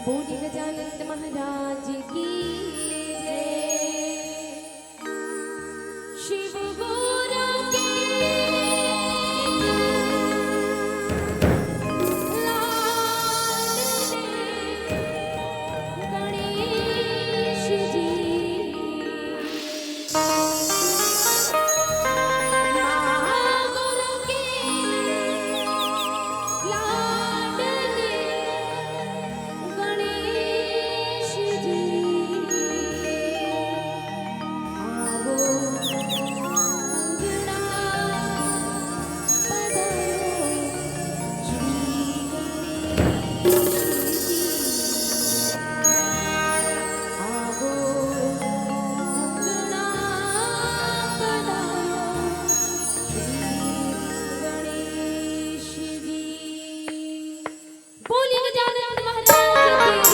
बोली गजानंद महाराज की जय। शिव गुरु की लाल गणेश जी, माँ गुरु की लाडली गणेश जी, आवो अंगना पधारो श्री गणेश जी, आवो अंगना पधारो श्री गणेश जी। बोलिए गजानन महाराज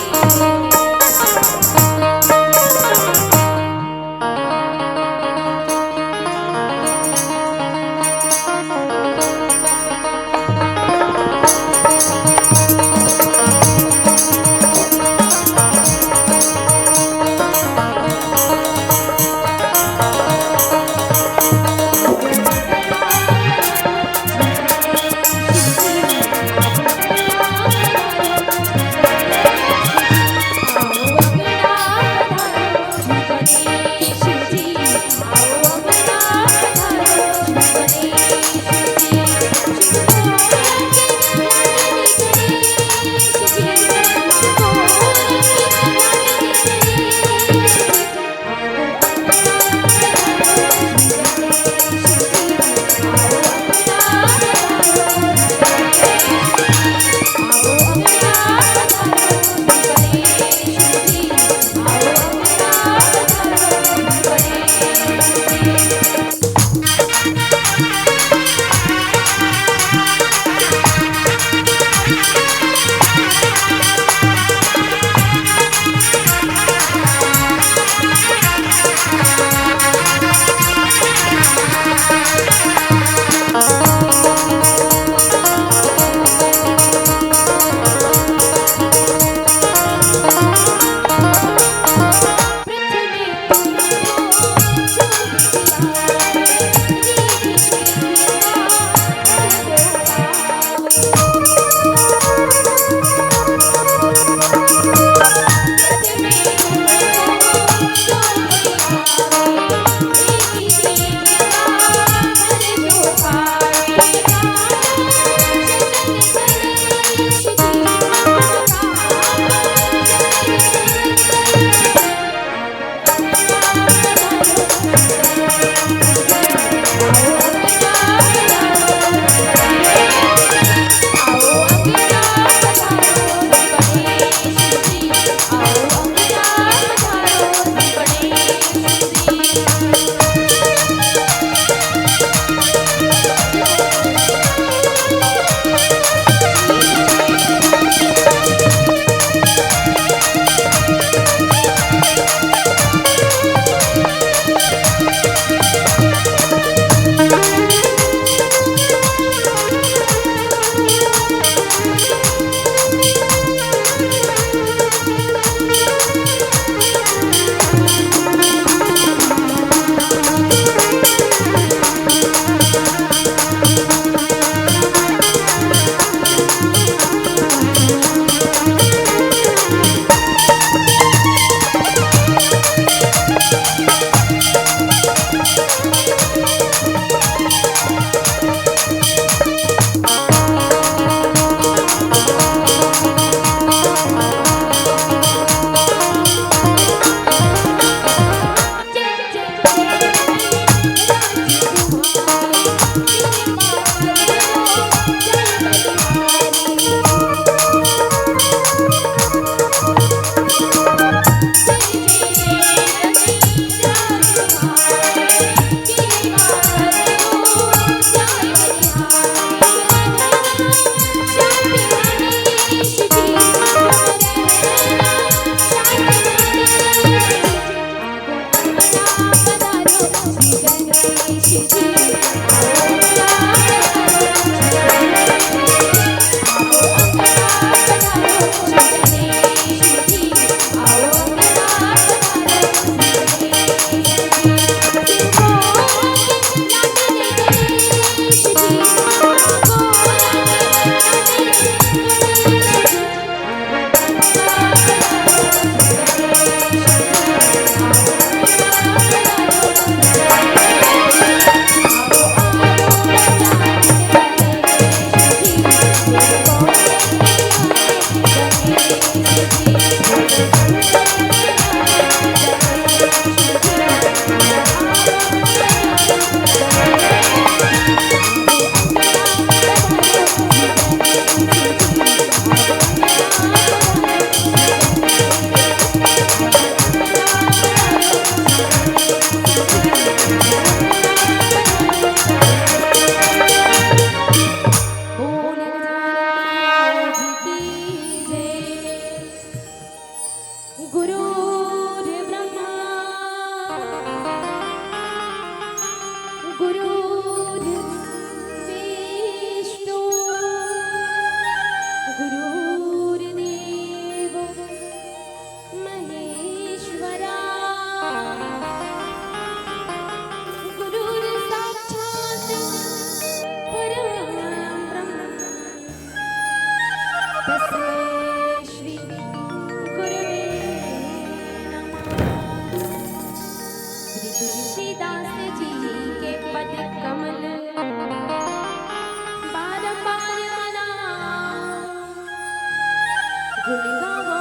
गुण गावो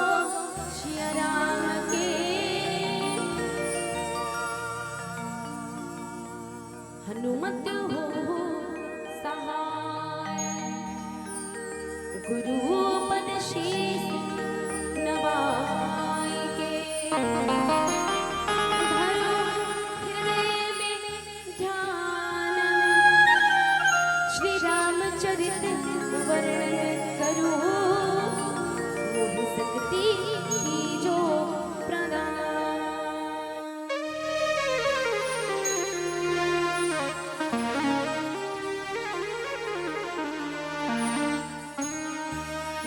सिया राम के। हनुमत हो सहाय, गुरु पद शीस नवाय के। धरो हृदय में ध्यान, श्री रामचरित वर्णन करो। मोह सकती जो प्रदान।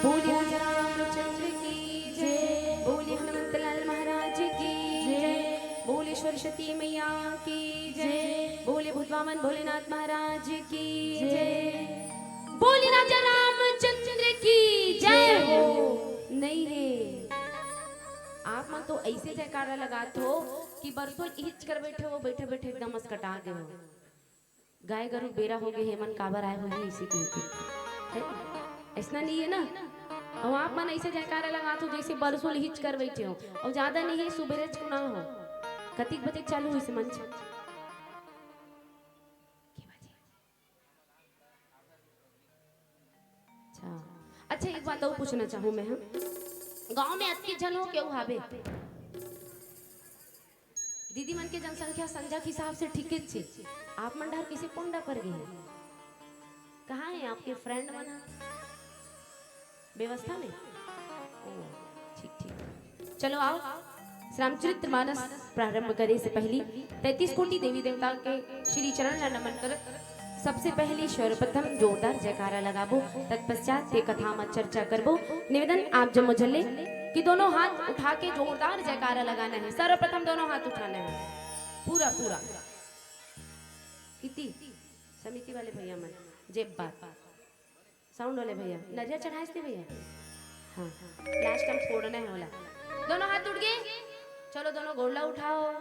बोले रामचंद्र की जय, बोले हनुमंतलाल महाराज की जय, बोले सरस्वती मैया की जय, बोले भूतवामन भोलेनाथ महाराज की जय, बोले राजा रामचंद्र की जय हो। नहीं है आप मन तो ऐसे जयकारा लगाते हो कि बरसों हिच कर बैठे हो, बैठे बैठे एकदम अस्कटा गए हो। गाय गरु बेरा हो गए हेमन काबर आए हो इसी के ऐसा नहीं है ना। और आप मन ऐसे जयकारा लगाते हो जैसे बरसों हिच कर बैठे हो। और ज्यादा नहीं है सुबेरे चुना हो कतिक बजे चालू हुई से मंच। अच्छा एक बात और पूछना चाहूँ मैं, हम गांव में अतके जन हो क्यों हावे? दीदी मन के जनसंख्या संख्या के हिसाब से ठीक छे। आप मन डर किसी पोंडा पर गए कहाँ है आपके फ्रेंड मन? व्यवस्था में ठीक ठीक। चलो आओ रामचरितमानस प्रारंभ करे से पहले 33 कोटि देवी देवता के श्री चरण नमन कर सबसे पहले सर्वप्रथम जोरदार जयकारा लगाबो। तत्पश्चात ते कथा में चर्चा करबो। निवेदन आप जब मुझले कि दोनों हाथ उठा के जोरदार जयकारा लगाना है। सर्वप्रथम दोनों हाथ उठाना है पूरा पूरा। कितनी समिति वाले भैया मन जेब बात साउंड वाले भैया नजर चढ़ाए थे भैया। हाँ लास्ट टाइम फोड़ना है वाला। दोनों हाथ उठ गए। चलो दोनों गोला उठाओ।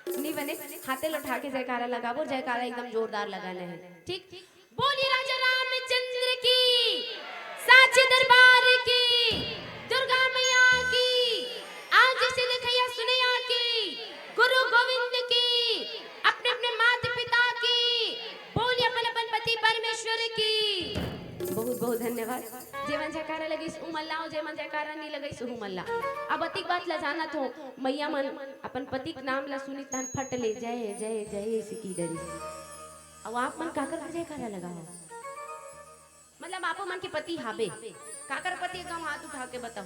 नहीं बने हाथे उठा के जयकारा लगाओ। जयकारा एकदम जोरदार लगाना है ठीक। बोलिए राजा रामचंद्र की, साचे दरबार की, दुर्गा मैया की, आज से देखैया सुनैया की, गुरु गोविंद की, अपने अपने माता पिता की, बोलिए अपन अपन पति परमेश्वर की। बहुत बहुत धन्यवाद। जेमन जयकारा लगी उमल्ला और जेमन जयकारा नहीं लगी सुमल्ला। अब अतिक बात ला जाना तो मैया मन अपन पति के नाम ला सुनी तन फट ले जय जय जय सिकी डरी। अब आप मन काकर जयकारा लगाओ मतलब आप मन के पति हाबे काकर पति एकदम हाथ उठा के बताओ।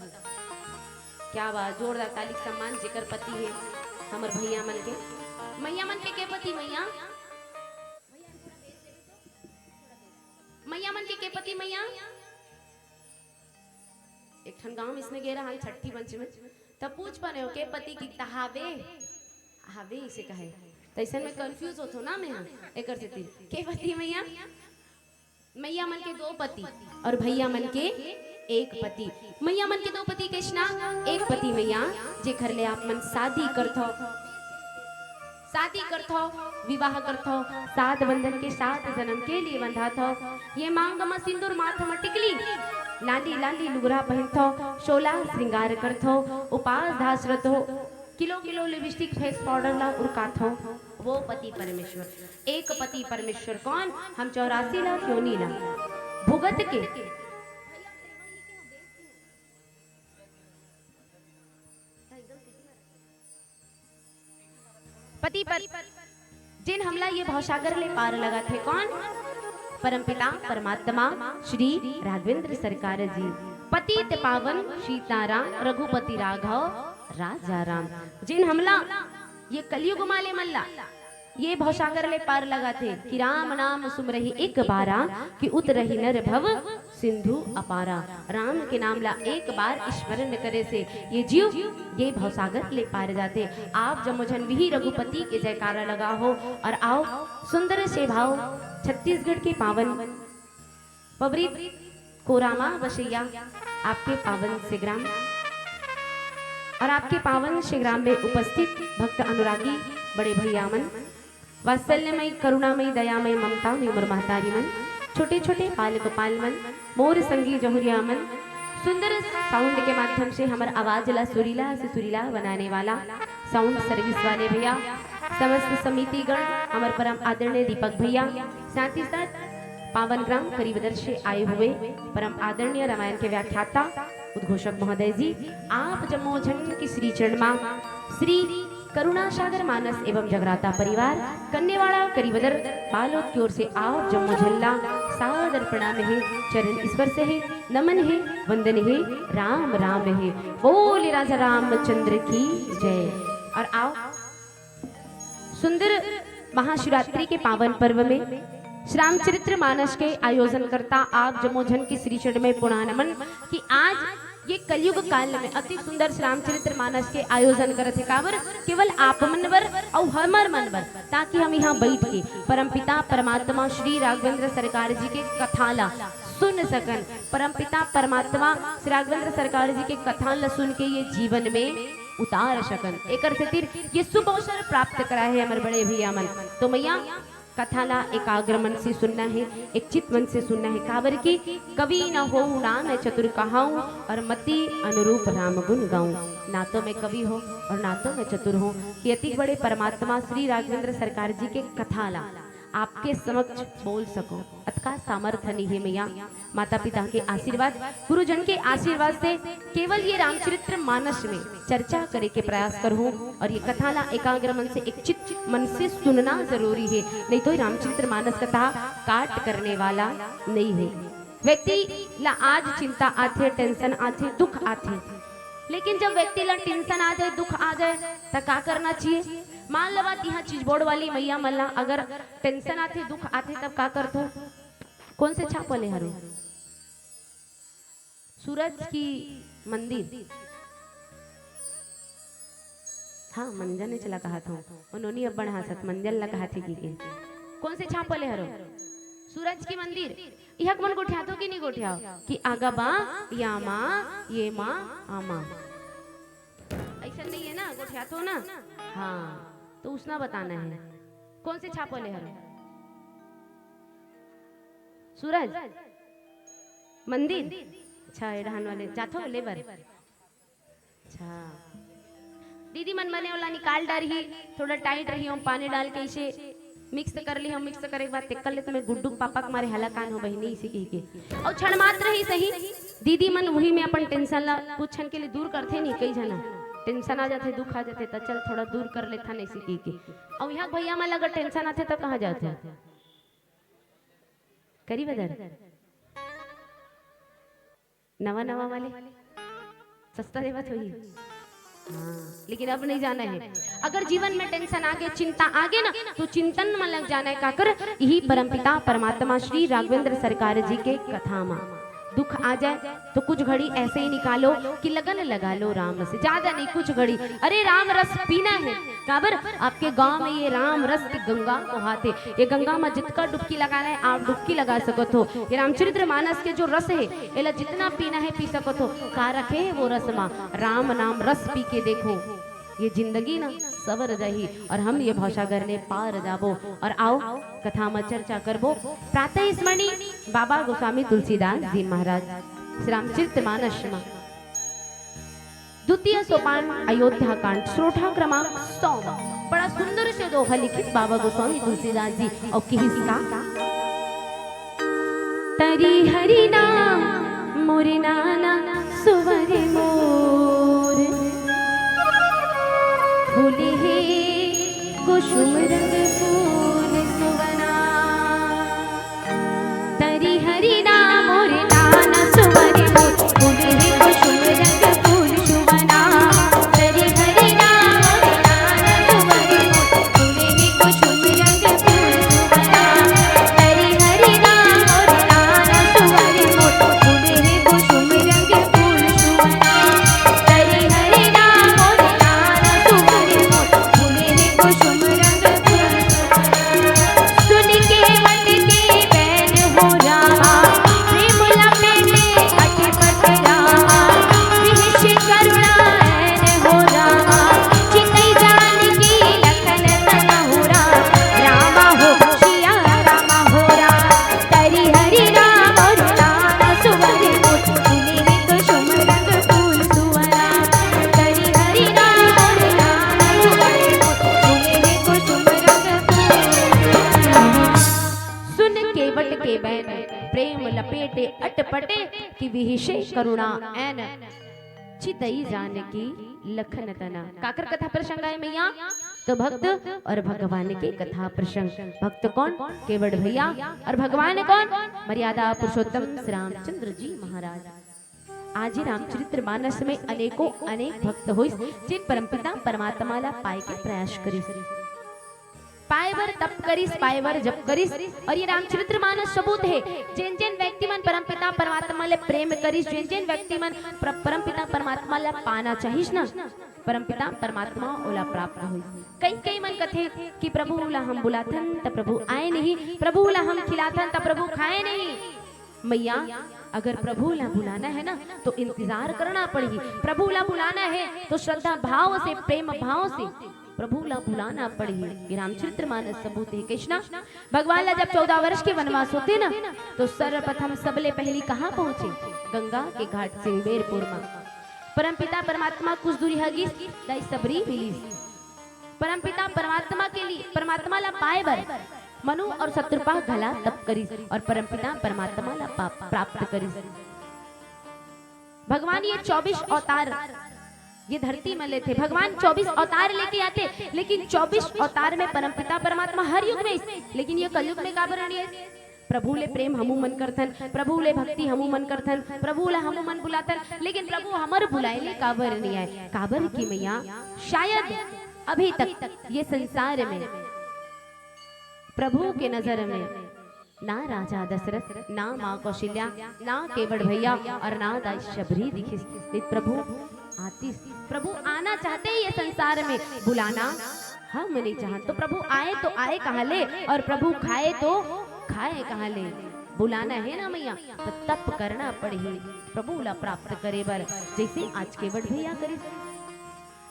क्या बात जोरदार ताली सम्मान जेकर पति है हमर भैया मन के। मैया मन के पति मैया मैया मन के पति मैया एक ठन गांव इसने गेरा हाल छठी पंच में तब पूछ पाने हो के पति की तहावे हावे इसे कहे तैसे में कंफ्यूज होतो ना मैं हां एकर से के पति मैया मैया मन के 2 पति और भैया मन के 1 पति। मैया मन के 2 पति कृष्णा 1 पति मैया जे घर ले आप मन शादी करथो विवाह करथो 7 बंधन के 7 जन्म के लिए बंधा थो। ये मांग में सिंदूर माथा में टिकली लाली लाली लुगरा पहनथो 16 श्रृंगार करथो उपास धास रथो kilo kilo lipstick face powder ला उड़काथो। वो पति परमेश्वर। 1 पति परमेश्वर कौन? हम 84 ला क्यों नहीं ला भुगत के पति पर जिन हमला ये भवसागर ले पार लगा थे कौन? परमपिता परमात्मा श्री राघवेंद्र सरकार जी। पतित पावन सीताराम रघुपति राघव राजा राम। जिन हमला ये कलयुग माले मल्ला ये भवसागर ले पार लगा थे कि राम नाम सुमरहि एक बारा कि उतरहि नर भव सिंधु अपारा। राम के नाम ला एक बार स्मरण करे से ये जीव ये भवसागर ले पार जाते। आप जब मुझन भी रघुपति के जयकारा लगा हो और आओ सुंदर से भाव छत्तीसगढ़ के पावन पवित्र कोरामा बसैया आपके पावन से ग्राम और आपके पावन से ग्राम में उपस्थित भक्त अनुरागी बड़े भैया मन वात्सल्यमय करुणामय दयामय ममतामय उमर महतारी मन छोटे छोटे पाल गोपाल मन मोर संगी जहुरिया मन सुंदर साउंड के माध्यम से हमारा आवाज ला सुरीला से सुरीला बनाने वाला साउंड सर्विस वाले भैया, समस्त समिति गण, हमारे परम आदरणीय दीपक भैया, साथ ही साथ पावन ग्राम करीबदर से आए हुए परम आदरणीय रामायण के व्याख्याता उद्घोषक महोदय जी, आप जम्मोझन की श्री चरणमा श्री करुणा सागर मानस एवं जगराता परिवार कन्नेवाड़ा करीबदर बालोद की ओर से आप जम्मू झल्ला सादर प्रणाम है, चरण स्पर्श है, नमन है, वंदन है, राम राम है, बोले राजा रामचंद्र की जय। और आओ सुंदर महाशिवरात्रि के पावन पर्व में श्री रामचरित्र मानस के आयोजन करता आप जम्मोझन की श्री चरण में पुनः नमन कि आज ये कलयुग काल में अति सुंदर श्री रामचरित्र मानस के आयोजन करते काबर केवल आप मनवर और हमर मनवर, ताकि हम यहाँ बैठ के परमपिता परमात्मा श्री राघवेंद्र सरकार जी के कथाला सुन सकन। परमपिता परमात्मा श्री राघवेंद्र सरकार जी के कथा ला सुन के ये जीवन में उतार सकन, एक खातिर ये शुभ अवसर प्राप्त करा है हमारे बड़े भैया मन। तो मैया कथाला एकाग्र मन से सुनना है, एक चित मन से सुनना है, काबर की कवि न हो ना मैं चतुर कहाऊं और मति अनुरूप राम गुण गाऊं। ना तो मैं कवि हो और ना तो मैं चतुर हूँ, कि अति बड़े परमात्मा श्री राघवेंद्र सरकार जी के कथाला आपके समक्ष बोल सको, अतका सामर्थ्य नहीं है मैया। माता पिता के आशीर्वाद, गुरुजन के आशीर्वाद से केवल ये रामचरित्र मानस में चर्चा करे के प्रयास करूं, और ये कथाला एकाग्र मन से एक चित मन से सुनना जरूरी है, नहीं तो रामचरित्र मानस कथा काट करने वाला नहीं है। व्यक्ति ला आज चिंता आथे, टेंशन आथे, दुख आथे, लेकिन जब व्यक्ति ला टेंशन आ जाए, दुख आ जाए तो क्या करना चाहिए? मान लो बात यहाँ चीज बोर्ड वाली मैया मल्ला अगर टेंशन आते दुख आते तब क्या करते? कौन से छाप ले हरो? सूरज की मंदिर, हाँ मंजन ने चला कहा था, उन्होंने अब बढ़ा सक मंजन ला कहा थी कि कौन से छाप ले हरो? सूरज की मंदिर। यह मन गोठिया तो कि नहीं गोठिया कि आगा बा या माँ ये माँ आमा, ऐसा नहीं है ना, गोठिया तो ना, हाँ तो उसना बताना है कौन से छाप ले हर? सूरज मंदिर, अच्छा एडहान वाले जाथो लेबर, अच्छा दीदी मन मने वाला निकाल डाल ही, थोड़ा टाइट रही हम पानी डाल के इसे मिक्स कर ली, हम मिक्स करे के बाद तेकल ले तो मैं गुड्डू पापा के मारे हला कान हो बहिनी इसी के और क्षण मात्र ही सही दीदी मन वही में अपन टेंशन ला कुछ क्षण के लिए दूर करते नहीं, कई जना टेंशन आ जाते दुख आ जाते तो चल थोड़ा दूर कर लेता नहीं सीखी के, और यहाँ भैया में अगर टेंशन आते तो कहाँ जाते? करी बदर नवा नवा वाले सस्ता देवत हुई, हाँ लेकिन अब नहीं जाना है। अगर जीवन में टेंशन आगे, चिंता आगे ना, तो चिंतन में लग जाना है का कर, यही परमपिता परमात्मा श्री राघवेंद्र सरकार जी के कथा में दुख आ जाए तो कुछ घड़ी ऐसे ही निकालो कि लगन लगा लो राम से, ज्यादा नहीं कुछ घड़ी। अरे राम रस पीना है काबर, आपके गांव में ये राम रस की गंगा बहाते, ये गंगा में जितना डुबकी लगाना है आप डुबकी लगा सकते हो। ये रामचरित्र मानस के जो रस है ये जितना पीना है पी सकते हो, का रखे है वो रस माँ राम नाम रस पी के देखो, ये जिंदगी ना सबर रही और हम ये भाषागर ने पार जाबो। और आओ कथा में चर्चा करबो। प्रातः स्मरणी बाबा गोस्वामी तुलसीदास जी महाराज श्री रामचरित्र मानस में द्वितीय सोपान अयोध्या कांड श्रोठा क्रमांक 100 बड़ा सुंदर से दोहा लिखित बाबा गोस्वामी तुलसीदास जी और किसका तरी हरि नाम मोरे नाना सुवर मोर फूले हे कुसुम रंग फूल सुवना, तरी हरि नाम मोरे नाना सुवर मोर फूले हे कुसुम रंग फूल सुवना, तरी हरि नाम मोरे नाना सुवर मोर फूले हे कुसुम रंग फूल सुवना, तरी हरि नाम मोरे नाना सुवर मोर फूले हे कुसुम रंग फूल सुवना, तरी हरि नाम मोरे नाना सुवर मोर फूले हे कुसुम रंग फूल विहिषे करुणा एन चितई जानकी लखन तना। काकर कथा प्रसंग है मैया? तो भक्त और भगवान के कथा प्रसंग। भक्त कौन? केवट भैया। और भगवान कौन? मर्यादा पुरुषोत्तम श्री रामचंद्र जी महाराज। आज ही रामचरित्र मानस में अनेकों अनेक भक्त हुई जिन परमपिता परमात्मा ला पाए के प्रयास करी, पाएवर तप करिस, पाएवर जप करिस। और ये रामचरित्र मानस सबूत है जिन जिन व्यक्ति मन परमपिता परमात्मा ले प्रेम करिस, जिन जिन व्यक्ति मन परमपिता परमात्मा ला पाना चाहिस ना, परमपिता परमात्मा ओला प्राप्त हुई। कई कई मन कथे कि प्रभु ला हम बुलाथन त प्रभु आए नहीं, प्रभु ला हम खिलाथन त प्रभु खाए नहीं। मैया अगर प्रभु ला बुलाना है ना तो इंतजार करना पड़ेगी। प्रभु ला बुलाना है तो श्रद्धा भाव से, प्रेम भाव से प्रभु ला बुलाना पड़ेगी। रामचरित्र मानस सबूत है। कृष्णा भगवान ला जब 14 वर्ष के वनवास होते ना तो सर्वप्रथम सबले पहली कहाँ पहुंचे? गंगा के घाट सिंगबेरपुर में। परमपिता परमात्मा कुछ दूरी हगी दाई सबरी मिली। परमपिता परमात्मा के लिए परमात्मा ला पाए बर मनु और शत्रुपा गला तप करी और परमपिता परमात्मा ला प्राप्त करी। भगवान ये 24 अवतार ये धरती में लेते, भगवान 24 अवतार लेके आते, लेकिन 24 अवतार में परमपिता परमात्मा हर युग में, लेकिन ये कलयुग में का बरणी प्रभु ले प्रेम हमू मन करथन, प्रभु ले भक्ति हमू मन करथन, प्रभु ला हमू मन बुलाथन, लेकिन प्रभु हमर बुलाए ले काबर नहीं आए। काबर की मैया शायद अभी तक ये संसार में प्रभु के नजर में ना राजा दशरथ, ना माँ कौशल्या, ना केवट भैया और ना दाई शबरी दिखी। प्रभु आती, प्रभु आना चाहते हैं ये संसार में, बुलाना हम नहीं चाहते। तो प्रभु आए तो आए कहाँ ले और प्रभु खाए तो खाए कहाँ ले। बुलाना है ना मैया तो तप करना पड़ेगी प्रभु ला प्राप्त करे बर, जैसे आज केवट भैया करे।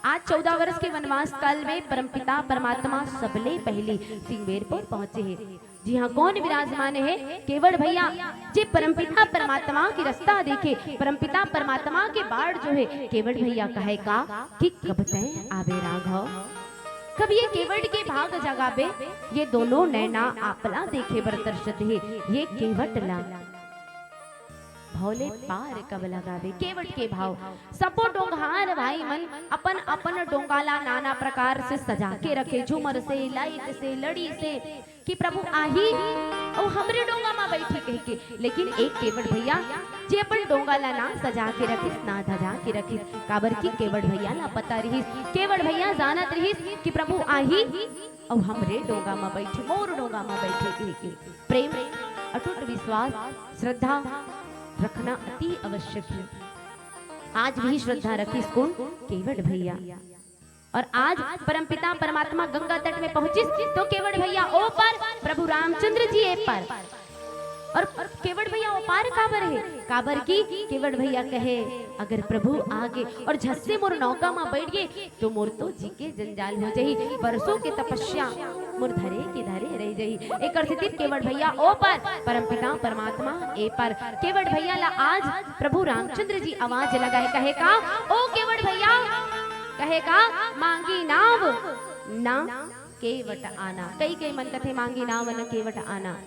आज 14 वर्ष के वनवास काल में परमपिता परमात्मा सबले पहले सिंगबेरपुर पहुंचे हैं। जी हाँ, कौन विराजमान है? केवट भैया जी परमपिता परमात्मा की रास्ता देखे, परमपिता परमात्मा के बाढ़ जो है केवट भैया कहे का कि कब तय आवे राघव, कब ये केवट के भाग जगावे, ये दोनों नैना आपला देखे बर तरसत है, ये केवट ला भोले पार कब लगावे। केवट के भाव सबो डोंगार भाई मन अपन अपन डोंगाला नाना प्रकार से सजा के रखे, झूमर से, लाइट से, लड़ी से, कि प्रभु आही और हमरे डोंगा में बैठे कह के। लेकिन एक केवट भैया जे अपन डोंगाला ना सजा के रखिस, ना धजा के रखिस, काबर की केवट भैया ला पता रहिस, केवट भैया जानत रहिस कि प्रभु आही और हमरे डोंगा में बैठे, मोर डोंगा में बैठे कह के। प्रेम, अटूट विश्वास, श्रद्धा रखना अति आवश्यक है। आज भी श्रद्धा रखी कौन? केवट भैया। और आज परमपिता परमात्मा गंगा तट में पहुंची तो केवट भैया ओ पार, प्रभु रामचंद्र जी ए पार। और केवट भैया ओ पार काबर है? काबर की केवट भैया कहे अगर प्रभु आगे और झस्से मोर नौका में बैठ गए तो मोर तो जी के जंजाल हो जाही, वर्षों के तपस्या मोर धरे के धरे रह जाही। एक अर्थ केवट भैया ओ पार, परमपिता परमात्मा ए पार। केवट भैया ला आज प्रभु रामचंद्र जी आवाज लगाए, कहे का ओ केवट भैया, कहे का मांगी नाव ना केवट आना। कई कई मन कथे मांगी नाव न केवट आना।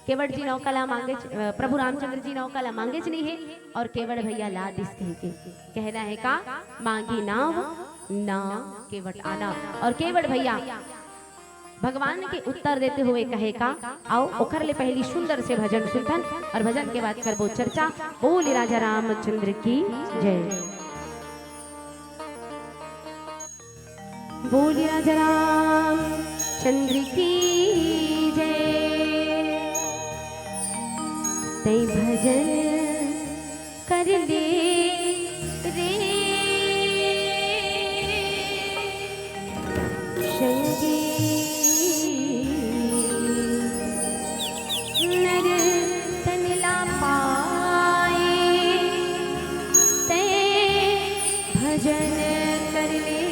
केवट जी नौकाला मांगे, प्रभु रामचंद्र जी नौकाला मांगे नहीं है और केवट भैया ला दिस कह के कहना है का मांगी नाव ना केवट आना। और केवट भैया भगवान के उत्तर देते हुए कहे का आओ ओखर ले पहली सुंदर से भजन सुनतन और भजन के बाद करबो चर्चा। बोले राजा रामचंद्र की जय, बोले राजा रामचंद्र की जय। तै भजन कर ले रे संगी नर तन ला पाए, तै भजन कर ले।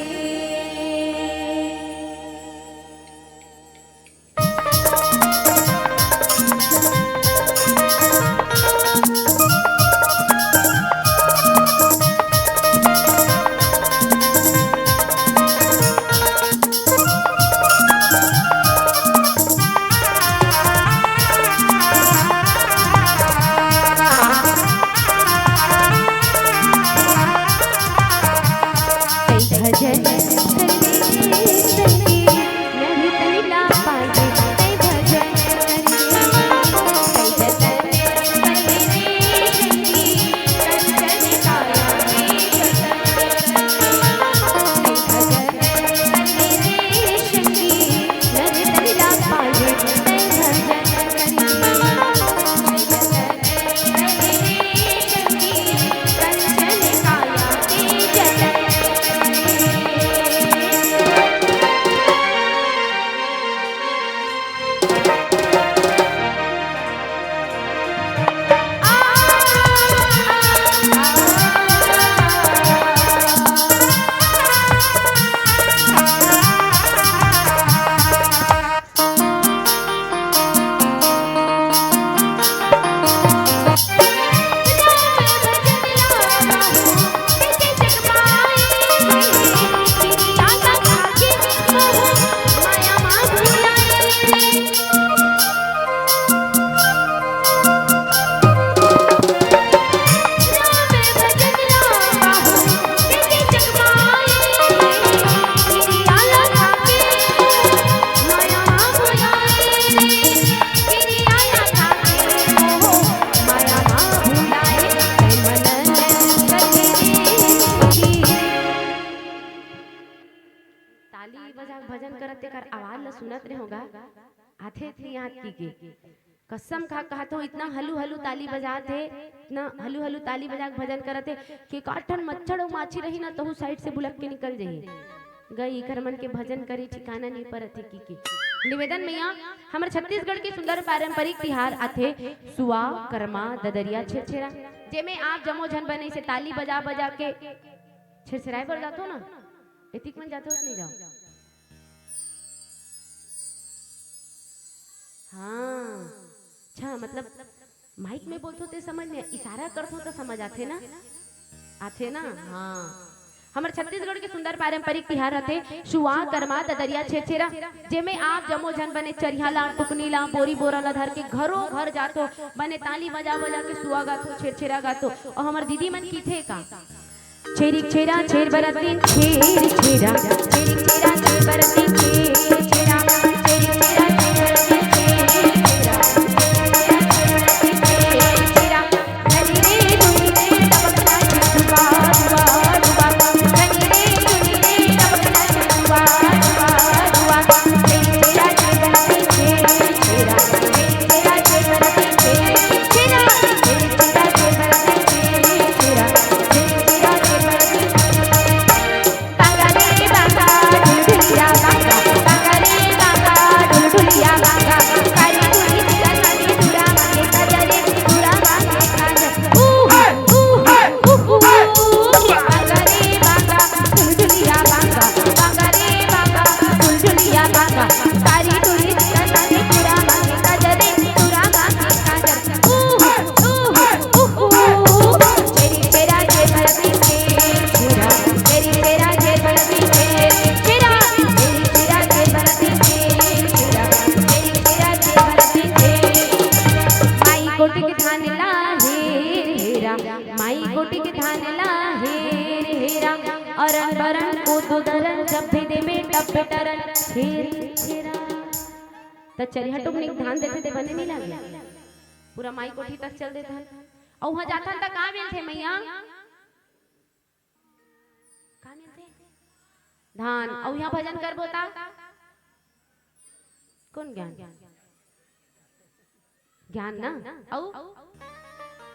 बजाक भजन करत कर आवाज ला सुनत रहे होगा आथे थी यहाँ की के कसम खा कहा तो इतना हलू हलू ताली बजाते इतना हलू हलू ताली बजा के भजन करते कि काठन मच्छर और माछी रही ना तो साइड से बुलक के निकल जाइए गई कर मन के भजन करी ठिकाना नहीं पर की निवेदन मैया हमारे छत्तीसगढ़ के सुंदर पारंपरिक त्योहार आथे सुआ कर्मा ददरिया छेरछेरा जेमे आप जमो झन बने से ताली बजा बजा के छेरछेराए पर जातो ना एतिक मन जातो नहीं जाओ हाँ अच्छा मतलब माइक में बोलते होते समझ में इशारा करते हो तो समझ आते ना हाँ हमारे छत्तीसगढ़ के सुंदर पारंपरिक त्योहार आते सुआ कर्मा ददरिया छेरछेरा जेमे आप जमो झन बने चरिया ला टुकनी ला बोरी बोरा ला धर के घरों घर जातो बने ताली बजा बजा के सुआ गातो छेरछेरा गातो और हमार दीदी मन की थे का छेरिक छेरा छेर बरती छेर छेरा छेरिक छेरा छेर बरती छेर छेरा छेरिक छेरा तो चरिया टुकनी ध्यान देते थे बने नहीं लगे पूरा माई कोठी तक चल देता है और वहां जाता था कहाँ मिलते मैया कहाँ मिलते धान और यहाँ भजन कर बोता कौन ज्ञान ज्ञान ना औ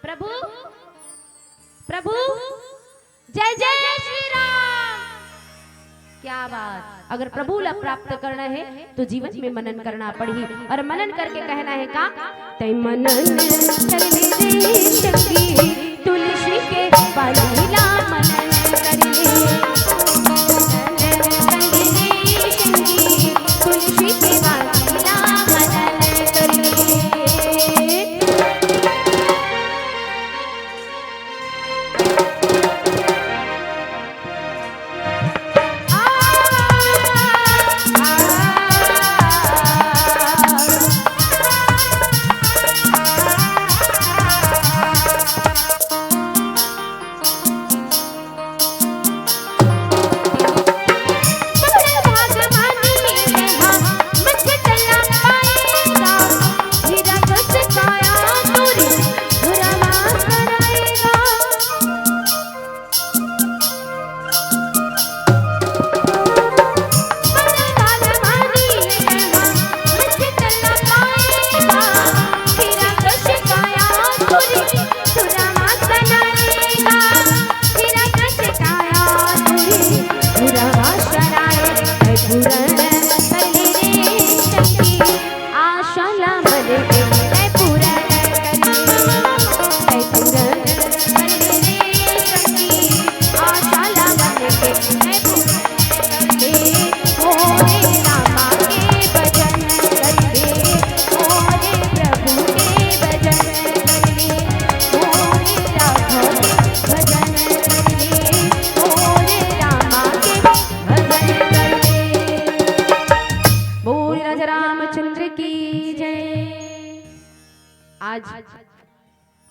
प्रभु प्रभु जय जय श्री राम क्या बात अगर प्रभु ला प्राप्त करना है तो जीवन में मनन करना पड़ी और मनन करके कहना है का तै मनन करने दे शक्ति तुलसी के पालीला मनन करने तुलसी के पालीला मनन करने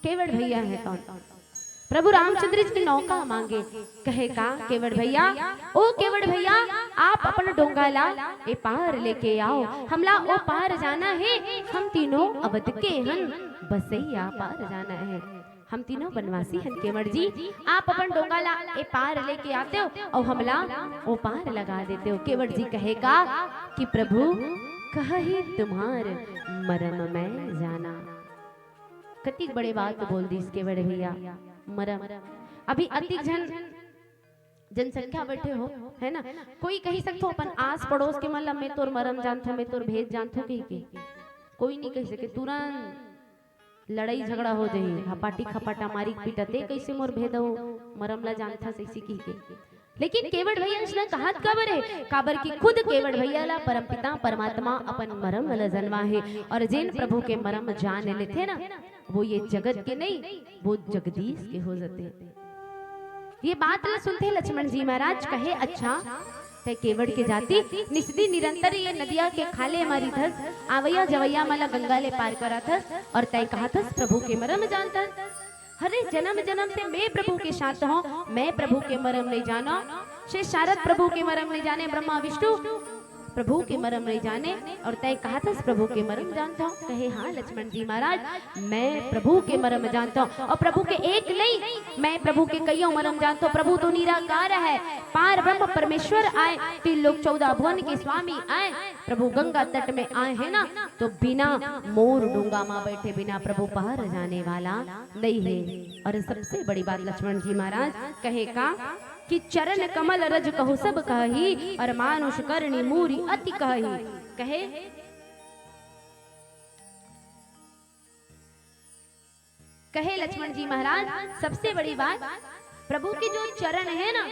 केवड़ भैया है कौन प्रभु रामचंद्र जी की नौका मांगे कहे का केवड़ भैया ओ केवड़ भैया आप अपना डोंगाला ए पार लेके आओ हमला ओ पार जाना है हम तीनों अवध के हन बसैया पार जाना है हम तीनों बनवासी हन केवड़ जी, आप अपन डोंगा ला ए पार लेके आते हो और हमला ओ पार लगा देते हो। केवड़ जी कहेगा कि प्रभु कही तुम्हार मरम मैं जाना। कति बड़े बात बोल दी इसके बड़े भैया, मरम। अभी अति जनसंख्या बैठे हो है ना, कोई कही सकते हो अपन आस पड़ोस के मतलब मैं तोर मरम जानथो, मैं तोर भेद जानथो कही के कोई नहीं कह सके, तुरंत लड़ाई झगड़ा हो जाही, हपाटी खपाटा मारी पीटते कैसे मोर भेद हो मरम ला जानथा सैसी कही के। लेकिन केवड़ भैया ने कहा काबर है, काबर की खुद केवड़ भैया ला परमपिता परमात्मा अपन मरम ला जन्मा है, और जिन प्रभु के मरम जान लेते ना वो ये जगत के नहीं, वो जगदीश के हो जाते। ये बात ला सुनते लक्ष्मण जी महाराज कहे अच्छा ते केवड़ के जाती निस्दी निरंतर ये नदिया के खाले हमारी थस, आवैया जवैया माला गंगा ले पार करा थस, और तय कहा थस प्रभु के मरम जानता। हरे जन्म जन्म से मैं प्रभु के साथ हूँ, मैं प्रभु के मरम नहीं जाना, शेष शारद प्रभु के मरम नहीं जाने, ब्रह्मा विष्णु प्रभु के मरम नहीं जाने, और तय कहा था प्रभु के मरम जानता हूँ। कहे हाँ लक्ष्मण जी महाराज मैं प्रभु के मरम जानता हूँ, और प्रभु के एक नहीं मैं प्रभु के कईयों मरम जानता हूँ। प्रभु तो निराकार है, पार ब्रह्म परमेश्वर आए, 3 लोक 14 भुवन के स्वामी आए, प्रभु गंगा तट में आए है ना, तो बिना मोर डूंगा माँ बैठे बिना प्रभु पार जाने वाला नहीं है। और सबसे बड़ी बात लक्ष्मण जी महाराज कहे का कि चरण कमल रज कहु सब कही, और मानुष करनी मूरी अति कही। कहे कहे लक्ष्मण जी महाराज सबसे बड़ी बात प्रभु के जो चरण है ना,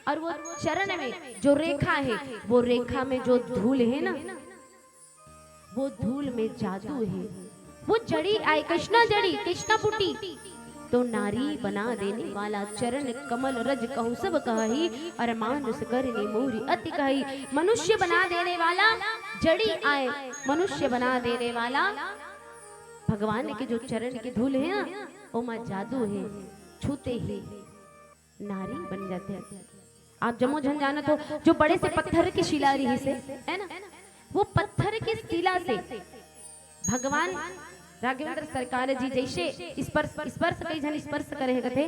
और वो चरण में जो रेखा है, वो रेखा में जो धूल है ना, वो धूल में जादू है। वो जड़ी आए कृष्णा जड़ी कृष्णा पुटी तो नारी बना देने वाला, चरण कमल रज कहु सब कही, और मानुष करनी मूरी अति कही। मनुष्य बना देने वाला जड़ी आए, मनुष्य बना देने वाला भगवान के जो चरण की धूल है ना, वो मां जादू है, छूते ही नारी बन जाते हैं। आप जमो झन जाना तो जो बड़े से पत्थर की शिला रही से है ना, वो पत्थर की शिला से भगवान राघवेंद्र सरकार जी जैसे स्पर्श कई जन स्पर्श करे थे।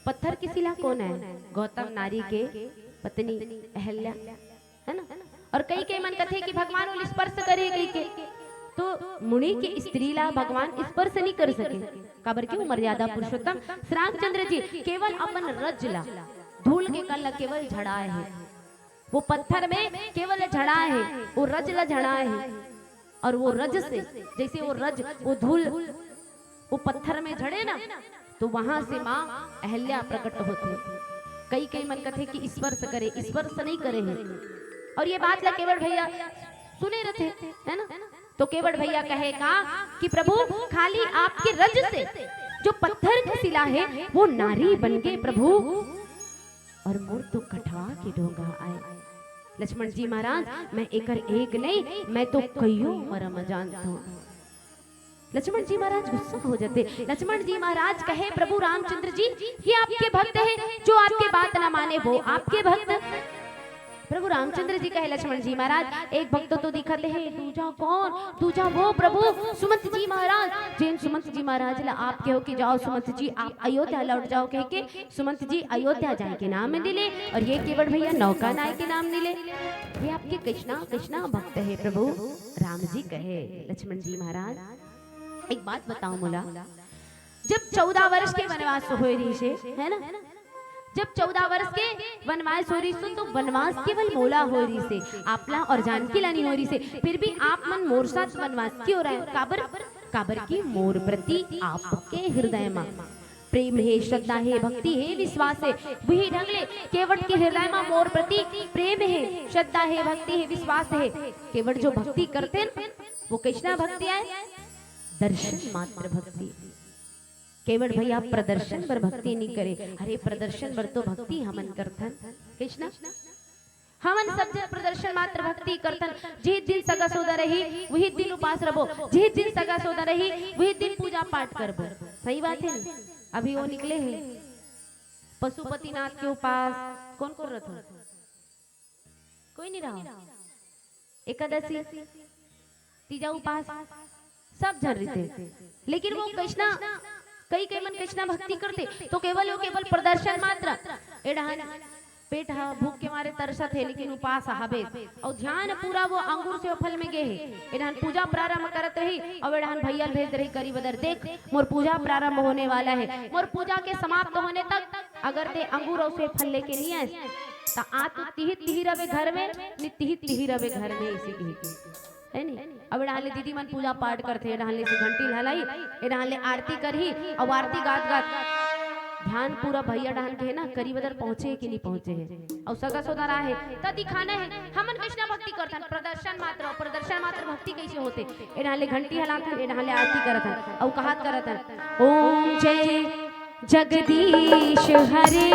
पत्थर की शिला कौन है? गौतम नारी के पत्नी अहल्या है ना, और कई के मन कथे कि भगवान वो स्पर्श करे कई के, तो मुनि के स्त्री ला भगवान स्पर्श नहीं कर सके, काबर के मर्यादा पुरुषोत्तम श्री रामचंद्र जी केवल अपन रज ला धूल के कल केवल झड़ाए है, वो पत्थर में केवल झड़ाए है, वो रज ला झड़ाए है, और वो रज से जैसे वो रज वो धूल वो पत्थर में झड़े ना, तो वहां से माँ अहल्या प्रकट होते। कई कई मन कथे कि स्पर्श करे, स्पर्श नहीं करे हैं। और ये बात ला केवड़ भैया सुने रहते है ना, तो केवड़ भैया कहेगा कि प्रभु खाली आपके रज से जो पत्थर की शिला है वो नारी बन गए प्रभु, और मोर तो कठवा के ढोंगा आए। लक्ष्मण जी महाराज मैं एक नहीं मैं तो कईयों मरम जानता हूँ। लक्ष्मण जी महाराज गुस्सा हो जाते। लक्ष्मण जी महाराज कहे प्रभु रामचंद्र जी ये आपके भक्त है, जो आपके बात ना माने वो आपके भक्त। प्रभु रामचंद्र जी कहे लक्ष्मण जी महाराज एक भक्त तो दिखते है, दूजा कौन? दूजा वो प्रभु सुमंत जी महाराज, जिन सुमंत जी महाराज ला आप कहो कि जाओ सुमंत जी आप अयोध्या लौट जाओ, कह के सुमंत जी अयोध्या जाए के नाम मिले, और ये केवल भैया नौका नाय के नाम मिले, ये आपके कृष्णा कृष्णा भक्त है प्रभु। राम जी कहे लक्ष्मण जी महाराज एक बात बताओ मोला, जब 14 वर्ष के वनवास हो रही से है ना, जब 14 वर्ष के वनवास हो रही से, तो वनवास केवल मोला हो रही से, आपला और जानकी ला नहीं हो रही से, फिर भी आप मन मोर साथ वनवास क्यों रहे? काबर काबर की मोर प्रति आपके हृदय में प्रेम है, श्रद्धा है, भक्ति है, विश्वास है। वही ढंग ले केवट के हृदय में मोर प्रति प्रेम है, श्रद्धा है, भक्ति है, विश्वास है। केवट जो भक्ति करते हैं वो कृष्णा भक्ति है, दर्शन मात्र भक्ति। केवल भैया प्रदर्शन पर भक्ति नहीं करे, अरे प्रदर्शन पर तो भक्ति हमन करथन कृष्णा, हमन सब प्रदर्शन मात्र भक्ति करथन। जे दिन सगा सौदा रही वही दिन उपास रहो, जे दिन सगा सौदा रही वही दिन पूजा पाठ करबो। सही बात है ना? अभी वो निकले हैं पशुपतिनाथ के उपास, कौन कर रहा था? कोई नहीं रहा। एकादशी तीजा उपास सब झर रहे थे, लेकिन वो कृष्णा कई कई मन कृष्णा भक्ति करते तो केवल वो केवल प्रदर्शन मात्र एडहान पेट हा भूख के मारे तरसत है लेकिन उपास हाबे और ध्यान पूरा वो अंगूर से फल में गे है एडहान पूजा प्रारंभ करत रही और एडहान भैया भेज रही करी बदर देख मोर पूजा प्रारंभ होने वाला है मोर पूजा के समाप्त होने तक अगर ते अंगूर और से फल लेके नहीं आए तो आ तू तिही रवे घर में नि तिही रवे घर में इसी के है नी अब डाले दीदी मन पूजा पाठ करते डाले से घंटी हलाई डाले आरती करही और आरती गात गात ध्यान पूरा भैया डाल के है ना करी बदर पहुंचे कि नहीं पहुंचे है और सगा सोदरा है त दिखाना है हमन कृष्णा भक्ति करथन प्रदर्शन मात्र भक्ति कैसे होते ए डाले घंटी हलाथन ए डाले आरती करथन और कहत करथन ओम जय जगदीश हरे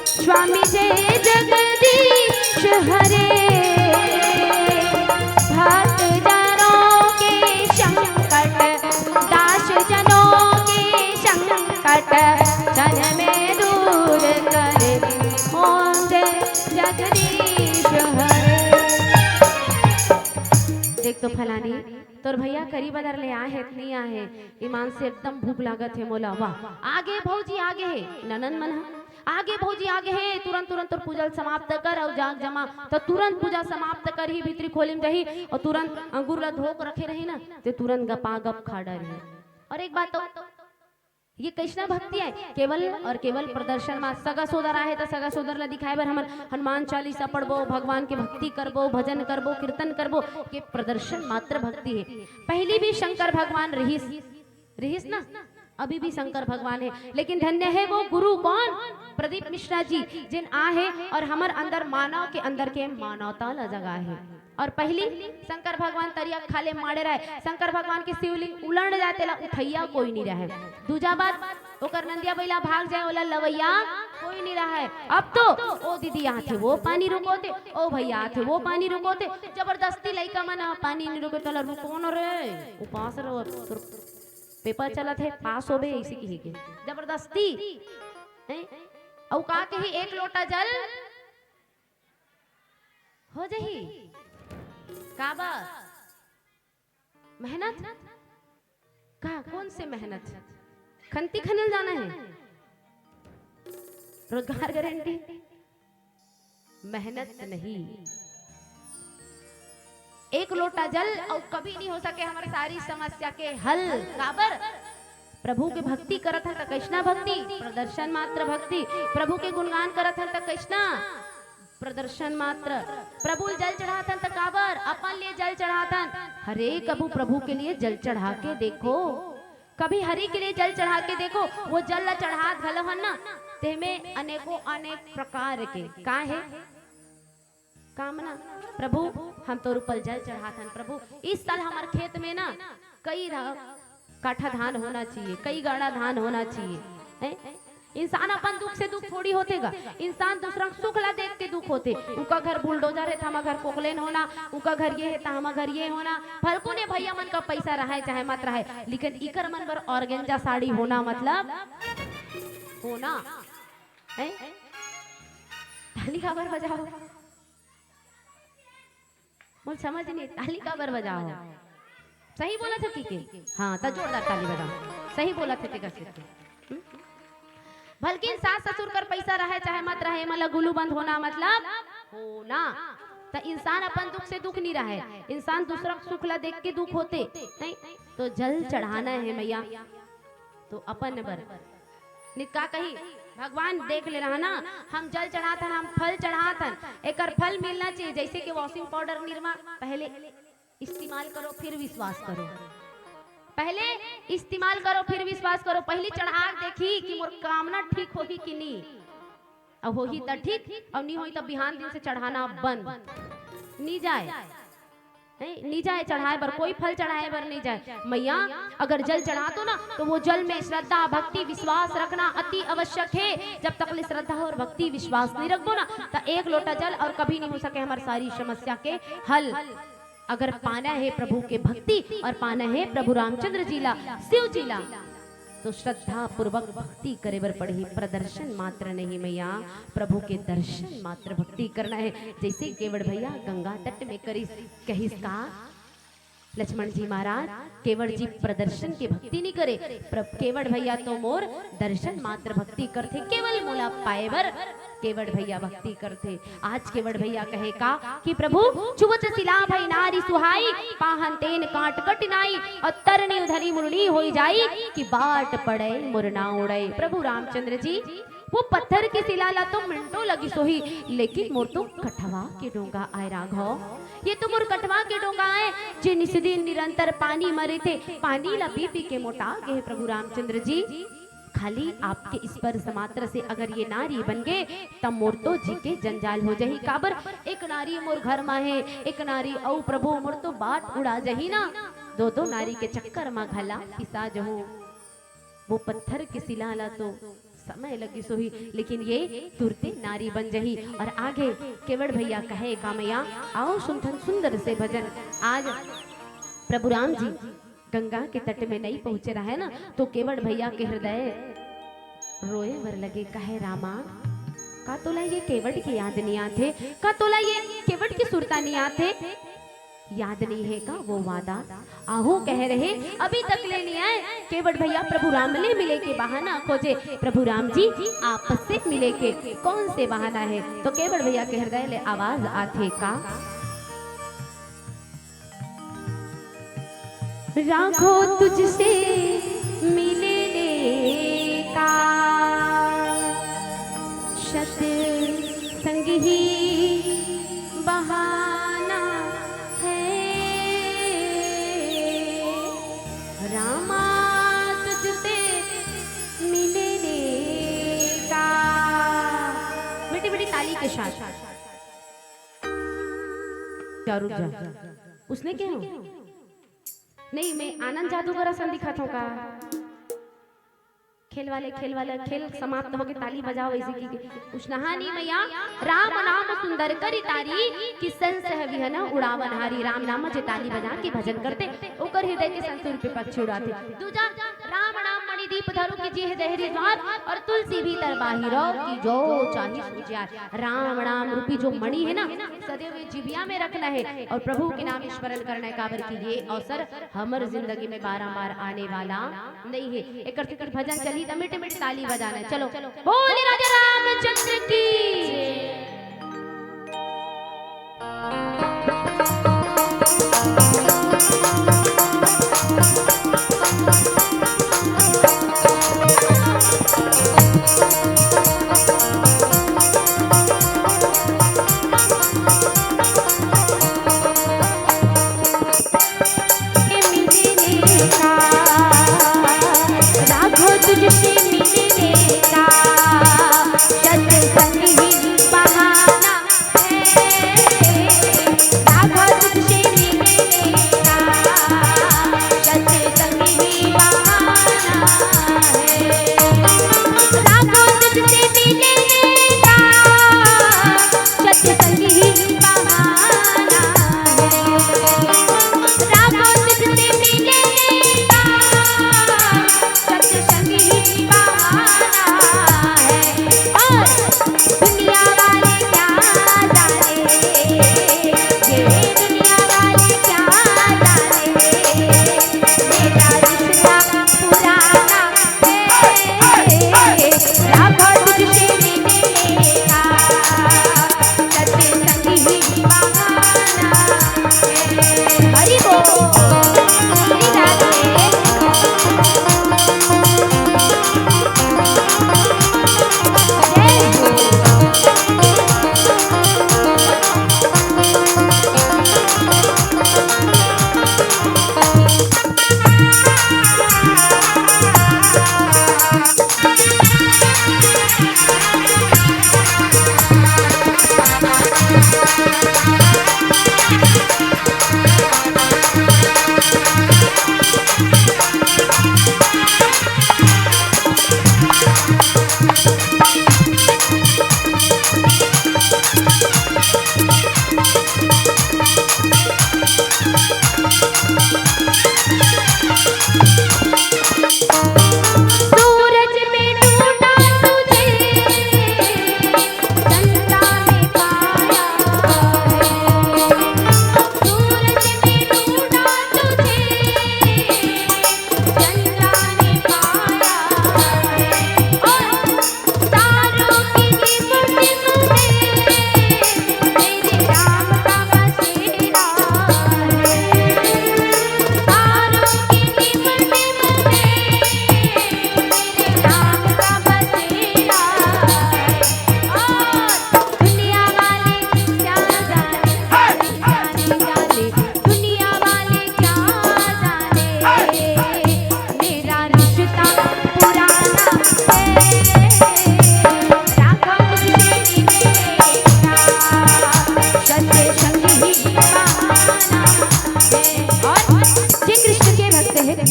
स्वामी जय जगदीश हरे भक्त जनों के संकट दास जनों के संकट क्षण में दूर करे ओम जय जगदीश हरे। देख तो फलानी तोर भैया करी बदर ले आहे नहीं आहे ईमान से एकदम भूख लागत है मोला वाह आगे भौजी आगे है ननन मन आगे भौजी आगे है तुरंत तुरंत तोर पूजा समाप्त कर और जाग जमा तो तुरंत पूजा समाप्त कर ही भीतरी खोली में रही और तुरंत अंगूर ला धोक रखे रही ना तो तुरंत गपा गप खा रही। और एक बात तो ये कृष्णा भक्ति है केवल और केवल प्रदर्शन में सगा सोदर आहे तो सगा सोदर ला दिखाए बर हमन हनुमान चालीसा पढ़बो भगवान के भक्ति करबो भजन करबो कीर्तन करबो ये प्रदर्शन मात्र भक्ति है। पहली भी शंकर भगवान रहीस ना अभी भी शंकर भगवान है लेकिन धन्य है वो गुरु कौन प्रदीप मिश्रा जी जिन आहे और हमार अंदर मानव के अंदर के मानवता ला जगह है। और पहली शंकर भगवान तरिया खाले मारे रहे शंकर भगवान के शिवलिंग उलट जाते ला उठैया कोई नहीं रहे। दूजा बात ओकर नंदिया बैला भाग जाए ओला लवैया कोई नहीं रहा है। अब तो ओ दीदी यहाँ थे वो पानी रुकोते ओ भैया थे वो पानी रुकोते जबरदस्ती लइका मन पानी नहीं रुके तो रुको न रे उपास रो पेपर चला थे पास हो बे इसी की के जबरदस्ती औ का के ही एक लोटा जल हो जही काबा मेहनत का कौन से मेहनत खंती खनल जाना है रोजगार गारंटी मेहनत नहीं एक लोटा जल और कभी नहीं हो सके हमारी सारी समस्या के हल काबर प्रभु के भक्ति करत है तो कृष्णा भक्ति प्रदर्शन मात्र भक्ति प्रभु के गुणगान करत है तो कृष्णा प्रदर्शन मात्र प्रभु जल चढ़ाथन तो काबर अपन लिए जल चढ़ाथन हरे कबू प्रभु के लिए जल चढ़ा के देखो कभी हरि के लिए जल चढ़ा के देखो वो जल ला चढ़ात घलो हन ना ते में अनेकों अनेक प्रकार के का है कामना प्रभु हम तो रूपल जल चढ़ाथन प्रभु इस साल हमारे खेत में ना कई काठा धान होना चाहिए कई गाड़ा धान होना चाहिए। इंसान अपन दुख से दुख थोड़ी होतेगा इंसान दूसरा सुख ला देख के दुख होते उनका घर बुलडोजर है हमारा घर पोकलेन होना उनका घर ये है तो हमारा घर ये होना फलको ने भैया मन का पैसा रहा है चाहे मत रहा है लेकिन इकर मन पर ऑर्गेंजा साड़ी होना मतलब होना है। ताली का बर बजाओ मुझे समझ नहीं ताली का बर बजाओ सही बोला था की के हाँ तो जोरदार ताली बजाओ सही बोला थे कैसे बल्कि सास ससुर कर पैसा रहे चाहे मत रहे मतलब गुलू बंद होना मतलब होना तो इंसान अपन दुख से दुख नहीं रहे इंसान दूसरा सुख ला देख के दुख होते नहीं तो जल चढ़ाना है मैया तो अपन बर निका कही भगवान देख ले रहा ना हम जल चढ़ाथन हम फल चढ़ाथन एक फल मिलना चाहिए जैसे कि वॉशिंग पाउडर निरमा पहले इस्तेमाल करो फिर विश्वास करो पहले इस्तेमाल करो फिर विश्वास करो पहली चढ़ा देखी कि मोर कामना ठीक होगी कि नहीं अब होगी तो ठीक अब नहीं होगी तो बिहान दिन से चढ़ाना बंद नहीं जाए नहीं जाए चढ़ाए बर कोई फल चढ़ाए बर नहीं जाए मैया अगर जल चढ़ा दो ना तो वो जल में श्रद्धा भक्ति विश्वास रखना अति आवश्यक है जब तक ले श्रद्धा और भक्ति विश्वास नहीं रखो ना तो एक लोटा जल और कभी नहीं हो सके हमारी सारी समस्या के हल। अगर पाना है प्रभु के भक्ति और पाना है प्रभु रामचंद्र जीला शिव जीला तो श्रद्धा पूर्वक भक्ति करे बर पड़े प्रदर्शन मात्र नहीं मैया प्रभु के दर्शन मात्र भक्ति करना है जैसे केवड़ भैया गंगा तट में करी कहिस का लक्ष्मण जी महाराज केवड़ जी प्रदर्शन के भक्ति नहीं करे, केवड़ भैया तो मोर दर्शन मात्र भक्ति करते, केवल मोला पाएबर केवड़ भैया भक्ति करते। आज केवड़ भैया कहे का कि प्रभु चुवत सिला भई नारी सुहाई, पाहन तेन काट कटिनाई, और तरनी उधरी मुरली होई जाई, कि बाट पड़े मुरना उड़े। प्रभु रामचंद्र जी वो पत्थर की शिला ला तो मिनटों लगी सोही, लेकिन मोर तो कठवा के डोंगा आए राघव, ये तो मोर कठवा के डोंगा आए जे निस्दिन निरंतर पानी मरे थे, पानी ला पी पी के मोटा गए। प्रभु रामचंद्र जी खाली आपके स्पर्श मात्र से अगर ये नारी बन गए तब मोर तो जी के जंजाल हो जाही। काबर एक नारी मोर घर में है, एक नारी औ प्रभु मोर तो बाट उड़ा जही ना, दो दो नारी के चक्कर में घला पिसा जहूं। वो पत्थर के शिला ला तो समय लगी सोही, लेकिन ये तुरते नारी बन जही। और आगे केवड़ भैया कहे कामैया आओ सुनथन सुंदर से भजन। आज प्रभु राम जी गंगा के तट में नहीं पहुंचे रहा है ना, तो केवड़ भैया के हृदय रोए भर लगे। कहे रामा का तोला ये केवड़ की याद नहीं आते, का तोला ये केवड़ की सुरता नहीं आते, याद नहीं है का वो वादा आहू कह रहे अभी तक ले नहीं आए। केवड़ भैया प्रभु राम ले मिले के बहाना खोजे, प्रभु राम जी आपस से मिले के कौन से बहाना है। तो केवड़ भैया के हृदय ले आवाज आते का राघो तुझसे मिलने का शत संग ही बहाना है, रामा तुझसे मिलने का। बेटी बेटी ताली के साथ रुक जा, उसने क्या नहीं, मैं आनंद जादूगर आसन दिखाता हूँ का खेल वाले खेल समाप्त हो गए, ताली बजाओ ऐसे की कुछ नहानी मैया। राम नाम सुंदर करी तारी, किसन सह विहन उड़ावन हारी। राम नाम जे ताली बजा के भजन करते ओकर हृदय के संतुर पे पक्षी उड़ाते। दूजा राम नाम मणि दीप धरु की जी हृदय द्वार, और तुलसी भीतर बाहिरो की जो चाहे सूझार। राम नाम रूपी जो मणि है ना सदैव जिबिया में रखना है, और प्रभु के नाम स्मरण करना है। काबर की ये अवसर हमार जिंदगी में बारंबार आने वाला नहीं है। एक भजन चली मिट मिट ताली बजाना है। चलो बोले राजा रामचंद्र की। सत्य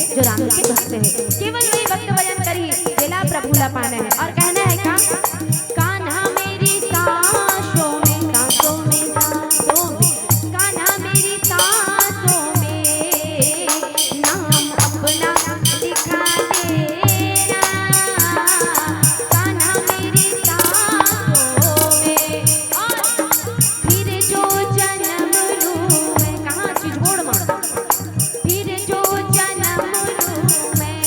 जो राम के भक्त है, केवल वही भक्त भजन करी दिला प्रभु ला पाना है। और कहना है का कान्हा मेरी सांसों में सांसों में सांसों में, कान्हा मेरी सांसों में नाम अपना लिखा देना, कान्हा मेरी सांसों में। और फिर जो जन्म लूं मैं, कहाँ चिछोड़ माँ, फिर जो जन्म लूं मैं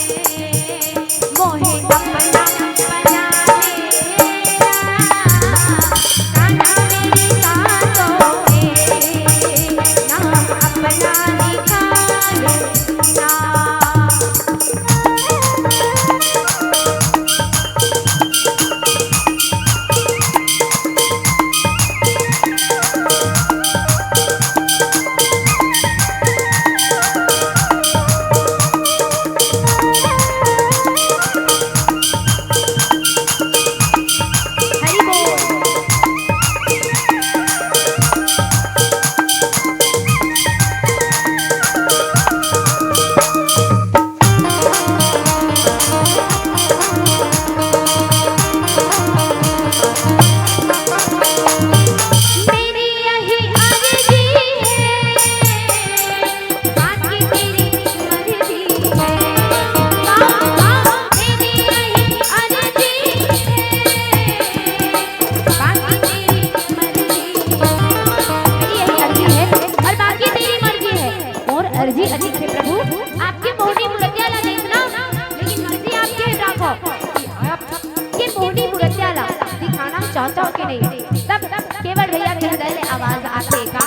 मोहे अपना बना लेना, कान्हा मेरी सांसों में नाम अपना लिखा लेना। हरि बोल। मेरी यही अर्जी है, बाकी तेरी मर्जी है। मेरी यही अर्जी है, बाकी तेरी मर्जी है। मेरी यही अर्जी है और बाकी तेरी मर्जी है। और अर्जी अधिक है प्रभु, आपके मोहनी मुरतियाला देखना, लेकिन मर्जी आपकी राखो। ये मोहनी मुरतियाला दिखाना चाहता हो कि नहीं, तब केवल भैया के हृदय में आवाज आते का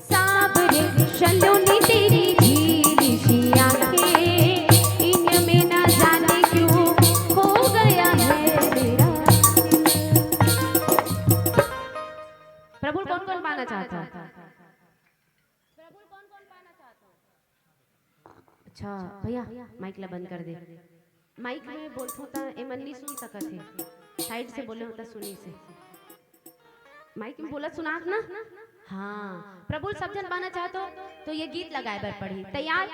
साबरे शलोनी तेरी झीली सी आंखें, इनमें न जाने क्यों खो गया है मेरा। प्रभु कौन कौन पाना चाहता है? प्रभु कौन कौन पाना चाहता है? अच्छा भैया माइक ला बंद कर दे। माइक में बोलते होता ए मन नहीं सुन सकत है, साइड से बोले होता सुनी से। माइक में बोला सुनाक ना। हाँ प्रभु सब जन पाना चाहतो तो ये गीत लगाए बर पड़ी। तैयार?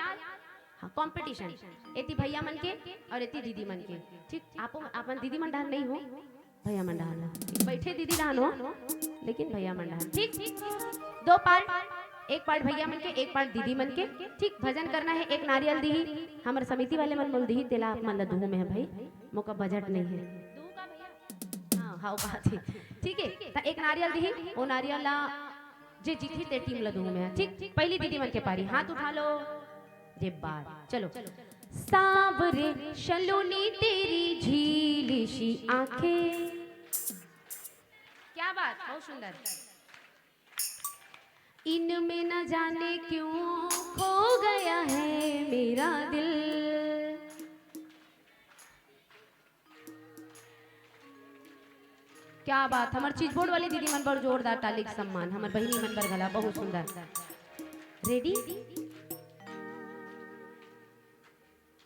हाँ कंपटीशन एती भैया मन के और एती दीदी मन के। ठीक आपो अपन दीदी मन डाल नहीं हो, भैया मन डाल बैठे दीदी डाल हो, लेकिन भैया मन डाल। ठीक दो पार्ट, एक पार्ट भैया मन के एक पार्ट दीदी मन के। ठीक भजन करना है। एक नारियल दी हमर समिति वाले मन बोल दी तेला आप मन ला दूह में है भाई, मोका बजट नहीं है। दूह का भैया? हाँ हाँ बात है। ठीक है तो एक नारियल दी, वो नारियल ला जे जीती ते टीम ला दूह में है। ठीक पहली दीदी मन के पारी, हाथ उठा लो जे बात। चलो सांवरे शलोनी तेरी झीली सी आंखें। क्या बात, बहुत सुंदर। इनमें न जाने क्यों खो गया है मेरा दिल। क्या बात, हमार चीज बोर्ड वाली दीदी मन पर जोरदार ताली के सम्मान, हमार बहिनी मन पर गला बहुत सुंदर। रेडी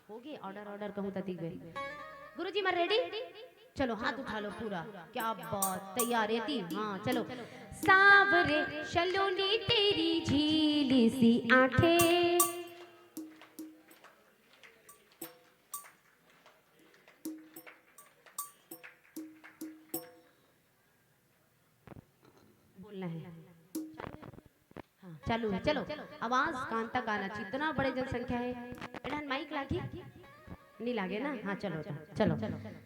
हो गए? ऑर्डर कहूँ तक गए। गुरुजी मन रेडी? चलो हाथ उठा लो पूरा। क्या बात, तैयार है ती? हाँ चलो। सांवरे शलोनी तेरी झीली सी आंखें, बोलना है। हाँ चालू है। चलो आवाज कान तक आना चाहिए, इतना बड़े जनसंख्या है। बेटा माइक लागी नहीं लागे ना? हाँ चलो चलो।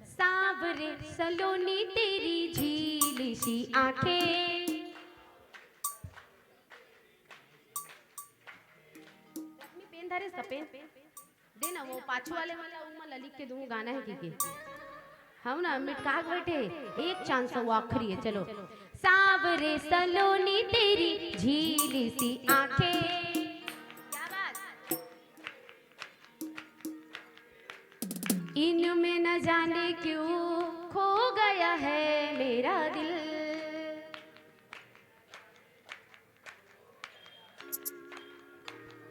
सांवरे सलोनी तेरी झीली सी आंखें, पेन धारे इसका पेन देना, वो पाछू वाले वाला उमा लिख के दूँ गाना है कि हम ना मिटका के बैठे, एक चांस वो आखिरी है। चलो। सावरे सलोनी तेरी झीली सी आंखें, क्या बात, इनमें न जाने क्यों खो गया है मेरा दिल।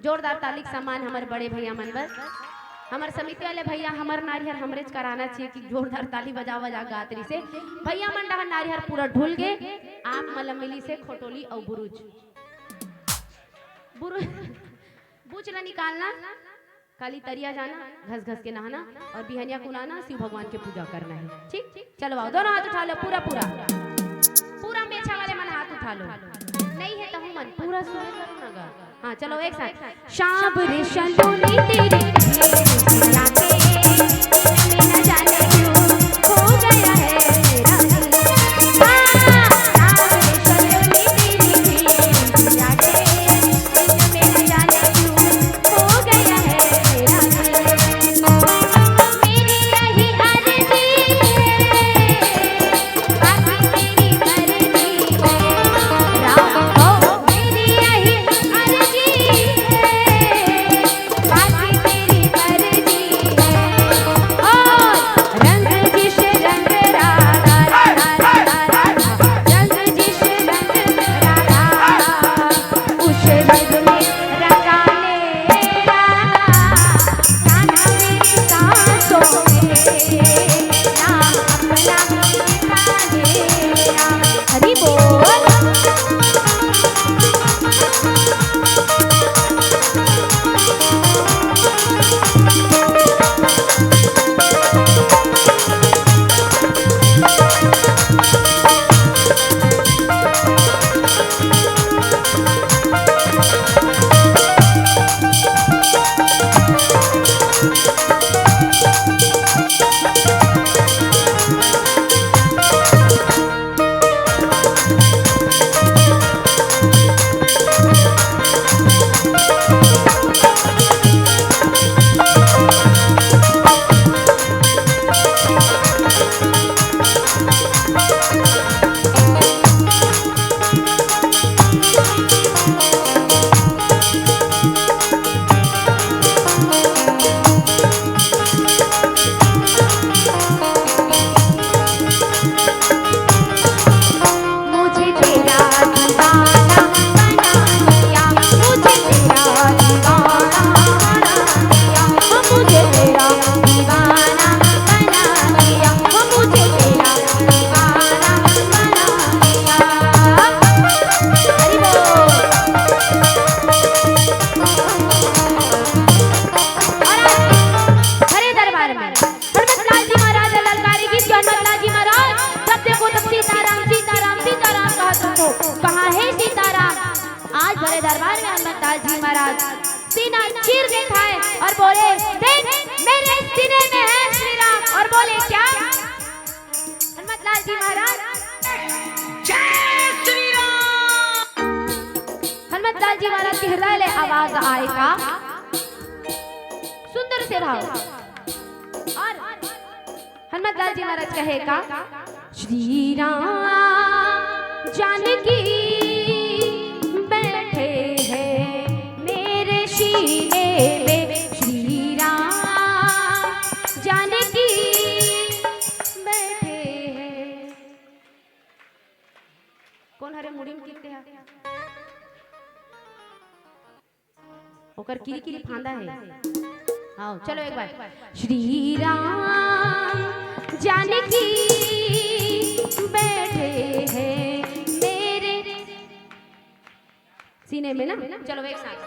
जोरदार ताली के समान हमारे बड़े भैया मनवर, हमारे समिति वाले भैया हमार नारियल हमरे कराना चाहिए कि जोरदार ताली बजा बजा गातरी से भैया मन रहा नारियल पूरा ढुल गए। आप मतलब मिली से खोटोली और बुरुज बुरुज बुच ना निकालना, काली तरिया जाना, घस घस के नहाना और बिहनिया कुनाना, शिव भगवान की पूजा करना है। ठीक, चलो आओ दोनों हाथ उठा लो, पूरा पूरा पूरा मेछा वाले मन हाथ उठा लो, नहीं है तो हम मन पूरा सुन करो ना गा। हाँ चलो एक साथ। शाम रे शलोनी तेरी न जाने क्यों हो गया है मेरा दिल। दरबार में हनुमान जी महाराज सीना चीर के खाए और बोले, देख मेरे सीने में है श्री राम। और बोले क्या हनुमान जी महाराज, जय श्री राम। हनुमान जी महाराज की हृदय ले आवाज आएगा सुंदर से भाव, और हनुमान जी महाराज कहेगा, श्री राम जानकी बैठे हैं मेरे सीने में, श्री राम जानकी बैठे हैं। कौन हरे मुड़ी में कितने हैं ओकर किरी किरी फांदा है। आओ चलो एक बार, श्री राम जानकी बैठे हैं मेरे सीने में ना। चलो एक साथ,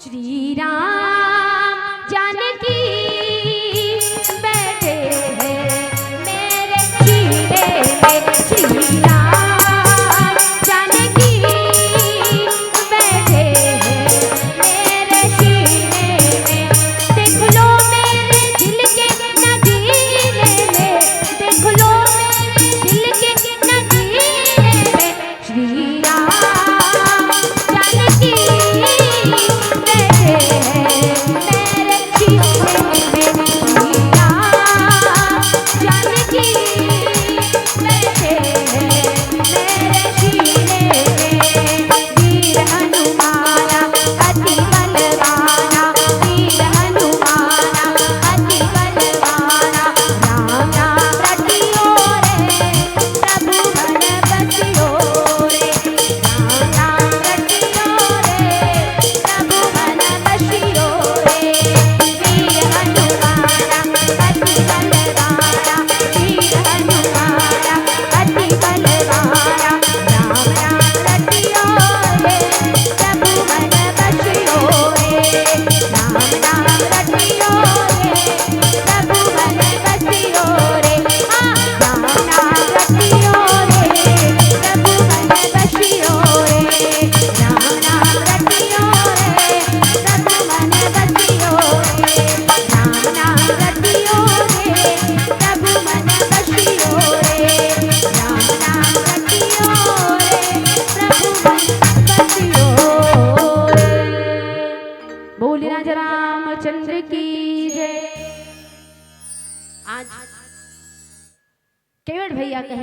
श्री राम जानकी बैठे हैं मेरे सीने में, श्री राम जानकी बैठे हैं मेरे सीने में। देख लो मेरे दिल के नगीने में, देख लो मेरे दिल के नगीने में, श्री राम जानकी बैठे हैं मेरे सीने में, श्री राम जानकी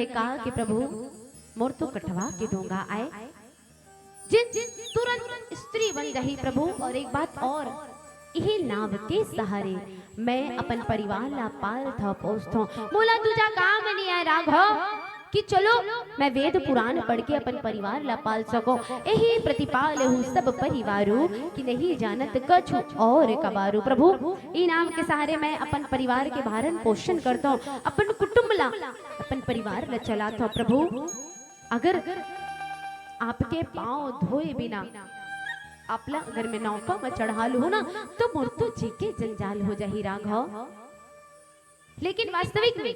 कहे का कि प्रभु मोर तो कठवा के डोंगा आए जिन तुरंत स्त्री बन रही प्रभु। और एक बात और, यही नाव के सहारे मैं अपन परिवार ला पाल था पोस था। मोला तुझा काम नहीं आए राघव कि चलो मैं वेद पुराण पढ़ के अपन परिवार ला पाल सको। यही प्रतिपाल हूँ सब परिवारू कि नहीं जानत कछु और कबारू। प्रभु ई नाम के सहारे मैं अपन परिवार के भरण पोषण करता हूँ, अपन कुटुंब ला अपन परिवार ला चलाता हूँ। प्रभु अगर आपके पांव धोए बिना आपला अगर मैं नौका में चढ़ा लू ना तो मोर तो जी के जंजाल हो जाही राघव। लेकिन वास्तविक में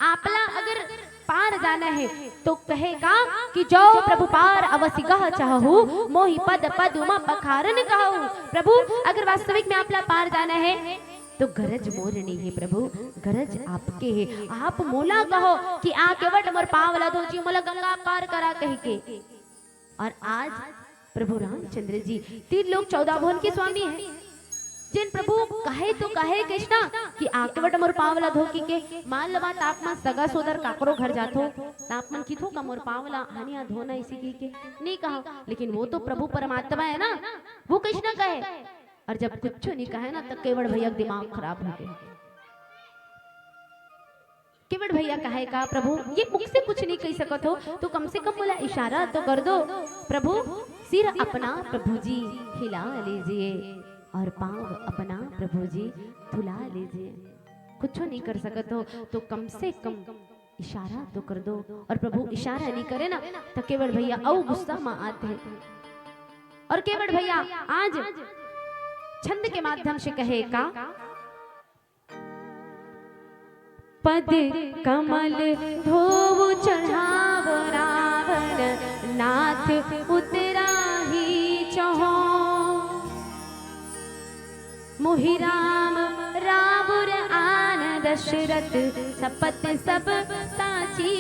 आपला अगर पार जाना है तो कहेगा कि जो प्रभु पार अवसि गह चाहू मोहि पद पदुमा पखारन कहूँ। प्रभु अगर वास्तविक में आपला पार जाना है तो गरज मोर नहीं है प्रभु, गरज आपके है। आप मोला कहो कि आ केवट मोर पावला दो जी मोला गंगा पार करा कह के। और आज प्रभु रामचंद्र जी 3 लोग 14 भुवन के स्वामी हैं, जिन प्रभु कहे तो कहे कृष्णा कि आकेवट मोर पावला धोकी के मान लवा तापमान सगा सोदर काकरो घर जातो तापमान की थो का मोर पावला हनिया धोना इसी की के नहीं कहा। लेकिन वो तो प्रभु परमात्मा है ना, वो कृष्णा कहे। और जब कुछ नहीं कहे ना तो केवट भैया दिमाग खराब हो गया। केवट भैया कहे का प्रभु ये मुख से कुछ नहीं कह सकत हो तो कम से कम बोला इशारा तो कर दो। प्रभु सिर अपना प्रभु जी हिला लीजिए और पांव अपना प्रभु जी धुला लीजिए। कुछ नहीं कर सकत हो तो कम से कम इशारा तो कर दो। और प्रभु इशारा नहीं करे ना तो केवट भैया औ गुस्सा में आते हैं। और केवट भैया आज छंद के माध्यम से कहे का पद कमल धोव चढ़ाव रावण नाथ उतरा ही चहो मोहि राम रावुर आन दशरथ सपत सब साची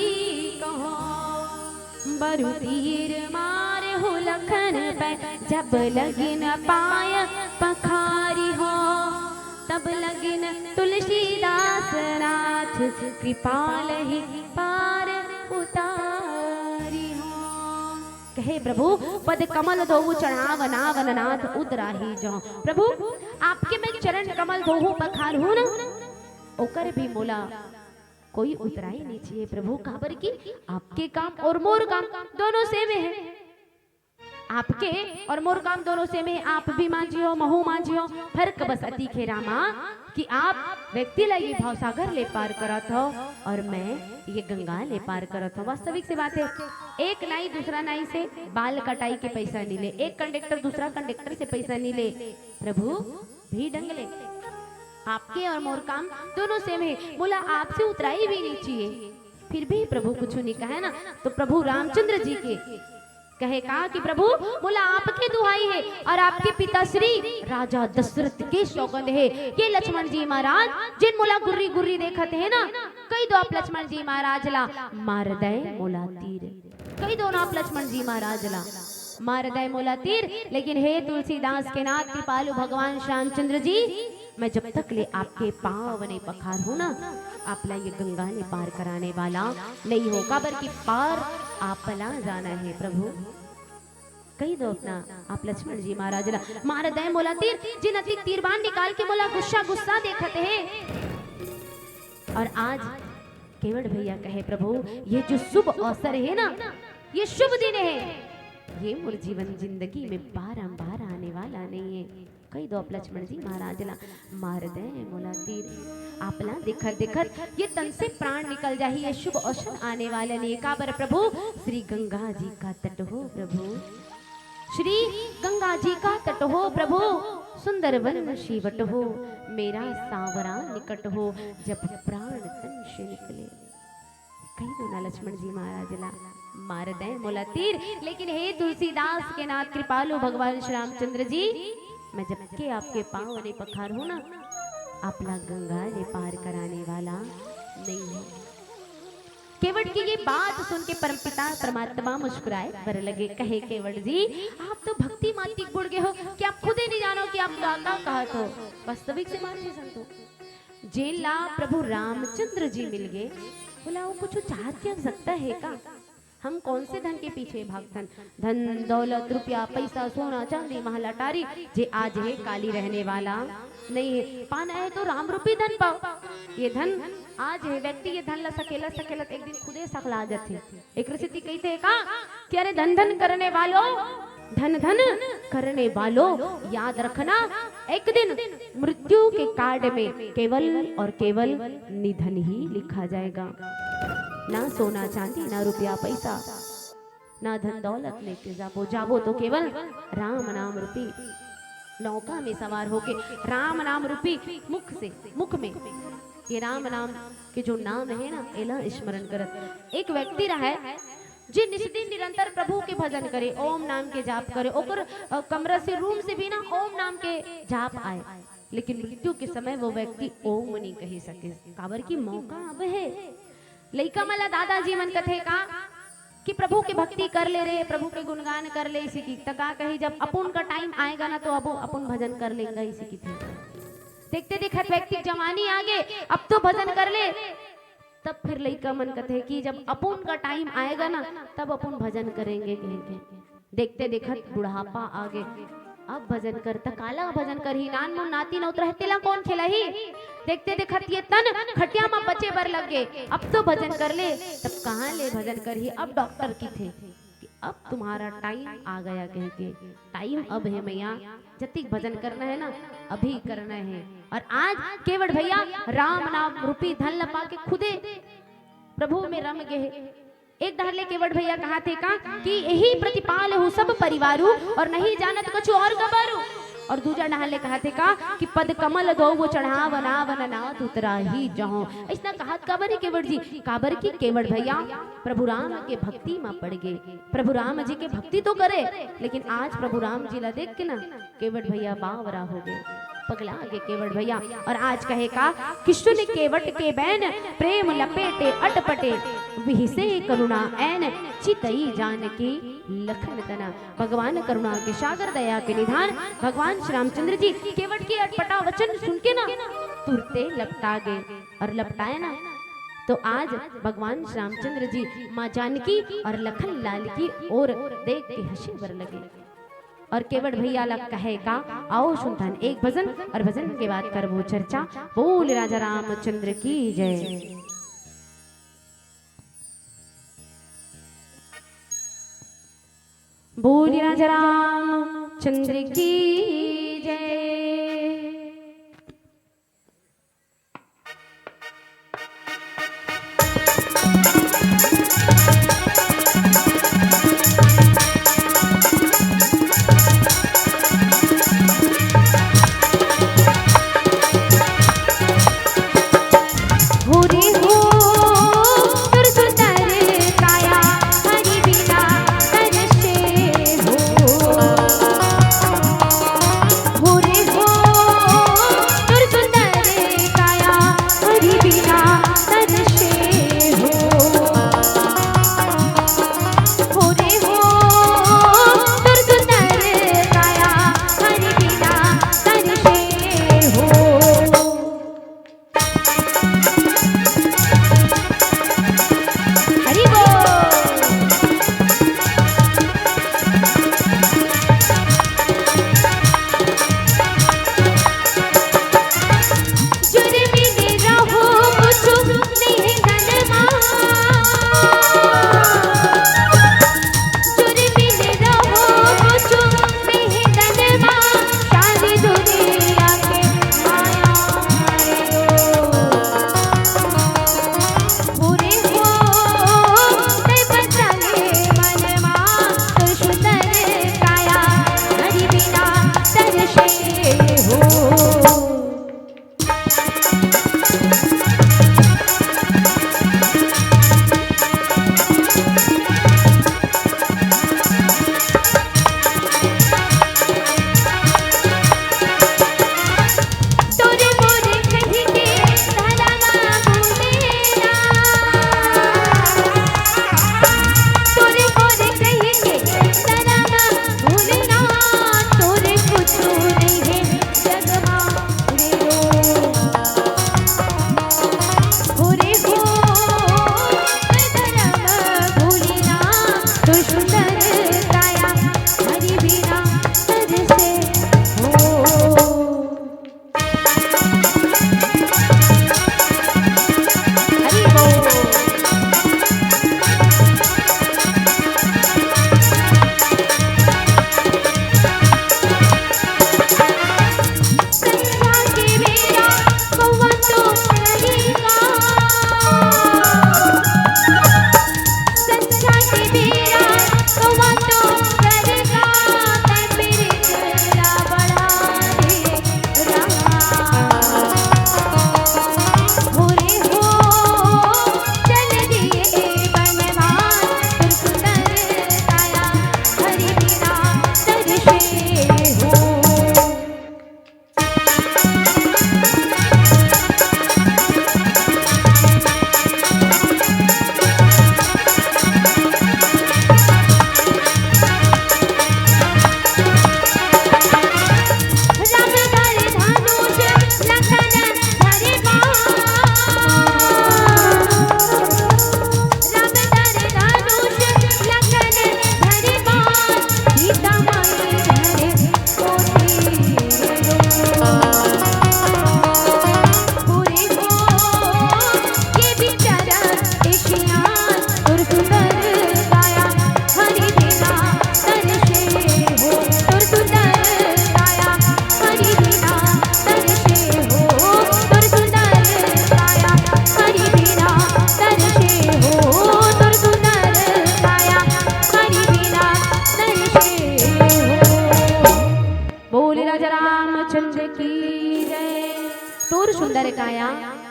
कहो बरु तीर मार हो लखन पे जब लगिन पाय पखारी हो तब लगिन तुलसीदास नाथ कृपाल ही पार उतारी हो। कहे प्रभु पद कमल धोऊ चढ़ाव नावन नाथ उतराही जो। प्रभु आपके मैं चरण कमल धोऊ पखार हूं ना ओकर भी मोला कोई उतराई नहीं चाहिए प्रभु। काबर की आपके काम और मोर काम दोनों सेम है। आपके और मोर काम दोनों से में आप भी मांझी हो महू मांझी हो। फर्क बस अति खे रामा कि आप व्यक्ति लगी भाव सागर ले पार करत हो और मैं ये गंगा ले पार करत हो। वास्तविक से बात है, एक नाई दूसरा नाई से बाल कटाई के पैसा नहीं ले, एक कंडक्टर दूसरा कंडक्टर से पैसा नहीं ले। प्रभु भी ढंग ले आपके और मोर काम दोनों सेम है। बोला आपसे उतराई भी नहीं चाहिए फिर भी प्रभु कुछ नहीं कहा ना तो प्रभु रामचंद्र जी के कहे का कि प्रभु बोला आपके दुहाई है और आपके पिता श्री राजा दशरथ के सौगंध है। ये लक्ष्मण जी महाराज जिन मोला गुर्री गुर्री देखते है ना कई दो आप लक्ष्मण जी महाराज ला मार दे मोला तीर। कई दो आप लक्ष्मण जी महाराज ला मार दे मोला तीर। लेकिन हे तुलसीदास के नाथ कृपालु भगवान श्यामचंद्र जी मैं जब तक ले आपके पांव नहीं पखार हूं ना आपला ये गंगा ने पार कराने वाला नहीं होगा बल्कि पार आपला जाना है। प्रभु कही दो अपना आप लक्ष्मण जी महाराज ला मार दे मोला तीर जिन अति तीरबान निकाल के मोला गुस्सा गुस्सा देखते हैं। और आज केवट भैया कहे प्रभु ये जो शुभ अवसर है ना ये शुभ दिन है ये मोर जीवन जिंदगी में बारंबार आने वाला नहीं है। कही दो आप लक्ष्मण जी महाराज ला मार दे मोला तीर आपला देखत देखत ये तन से प्राण निकल जाही। ये शुभ अवसर आने वाले नहीं काबर प्रभु श्री गंगा जी का तट हो प्रभु श्री गंगा जी का तट हो प्रभु सुंदर वन शिवट हो मेरा सांवरा निकट हो जब प्राण तन से निकले। कही दो ना लक्ष्मण जी महाराज ला मार दे मोला तीर। लेकिन हे तुलसीदास के नाथ कृपालु भगवान श्री रामचंद्र जी मैं जब के आपके पांव ने पखार हूं ना आपला गंगा ने पार कराने वाला नहीं है। केवट की ये बात सुन के परमपिता परमात्मा मुस्कुराए बर लगे। कहे केवट जी आप तो भक्ति माती बुड़ गए हो कि आप खुद ही नहीं जानो कि आप गाता कहा तो। वास्तविक से मान संतो जेला प्रभु रामचंद्र जी मिल गए बोला वो कुछ चाहत क्या सकता है का? हम कौन से धन के पीछे भागतन? धन दौलत रुपया पैसा सोना चांदी महल अटारी जे आज है काली रहने वाला नहीं है। पाना है तो राम रूपी धन पाओ। ये धन आज है, व्यक्ति ये धन ला सकेला एक दिन खुदे सकला जाते। एक स्थिति कहते है का कि अरे धन धन करने वालों, धन धन करने वालों याद रखना, एक दिन मृत्यु के कार्ड में केवल और केवल निधन ही लिखा जाएगा। ना सोना चांदी, ना रुपया पैसा, ना धन दौलत लेके जाबो तो केवल राम नाम रूपी नौका में सवार होके राम नाम रूपी मुख में ये राम नाम के जो नाम है ना एला स्मरण करत। एक व्यक्ति रहा जे निस्दिन निरंतर प्रभु के भजन करे, ओम नाम के जाप करे, ओकर कमरा से रूम से भी ना ओम नाम के जाप आए, लेकिन मृत्यु के समय वो व्यक्ति ओम नहीं कह सके। काबर की मौका अब है। लइका मला दादाजी मन कथे का कि प्रभु के भक्ति कर ले रे, प्रभु के गुणगान कर ले, इसी की तका कही जब अपन का टाइम आएगा ना तो अब अपन भजन कर लेगा। इसी की थे देखते देखते व्यक्ति जवानी आगे अब तो भजन कर ले, तब फिर लइका मन कथे कि जब अपन का टाइम आएगा ना तब अपन भजन करेंगे कहेंगे। देखते देखत बुढ़ापा आगे अब भजन करता काला भजन कर ही नान मुन नाती न उतर तेला कौन खेला ही। देखते देखत ये तन खटिया में बचे बर लग गए, अब तो भजन कर ले, तब कहाँ ले भजन कर ही। अब डॉक्टर की थे कि अब तुम्हारा टाइम आ गया, कह के टाइम अब है मैया, जतिक भजन करना है ना अभी करना है। और आज केवट भैया राम नाम रूपी धन लपा के खुदे प्रभु में रम गए। एक डहले केवट भैया कहा थे का कि यही प्रतिपाल हूँ सब परिवारू और नहीं जानत कछु और गबारू। और दूसरा डहले कहा थे का कि पद कमल दो वो चढ़ा बना नाथ उतरा ही जहो। ऐसा कहा काबर केवट जी, काबर की केवट भैया प्रभु राम के भक्ति में पड़ गए। प्रभु राम जी के भक्ति तो करे, लेकिन आज प्रभु राम जी ला देख के ना केवट भैया बावरा हो गए, पगला आगे केवट भैया। और आज कहे का कि सुन केवट के बैन प्रेम लपेटे अटपटे विहिसे करुणा ऐन चितई जान की लखन तना। भगवान करुणा के सागर दया के निधान भगवान श्री रामचंद्र जी केवट की अटपटा वचन सुन के ना तुरते लपटा गए। और लपटाए ना तो आज भगवान श्री रामचंद्र जी माँ जानकी और लखन लाल की ओर देख के हंसी बर लगे। और केवट भैया लग कहेगा आओ सुनतान एक भजन, और भजन के बाद कर वो चर्चा। बोल राजा रामचंद्र की जय। बोल राजा रामचंद्र की जय।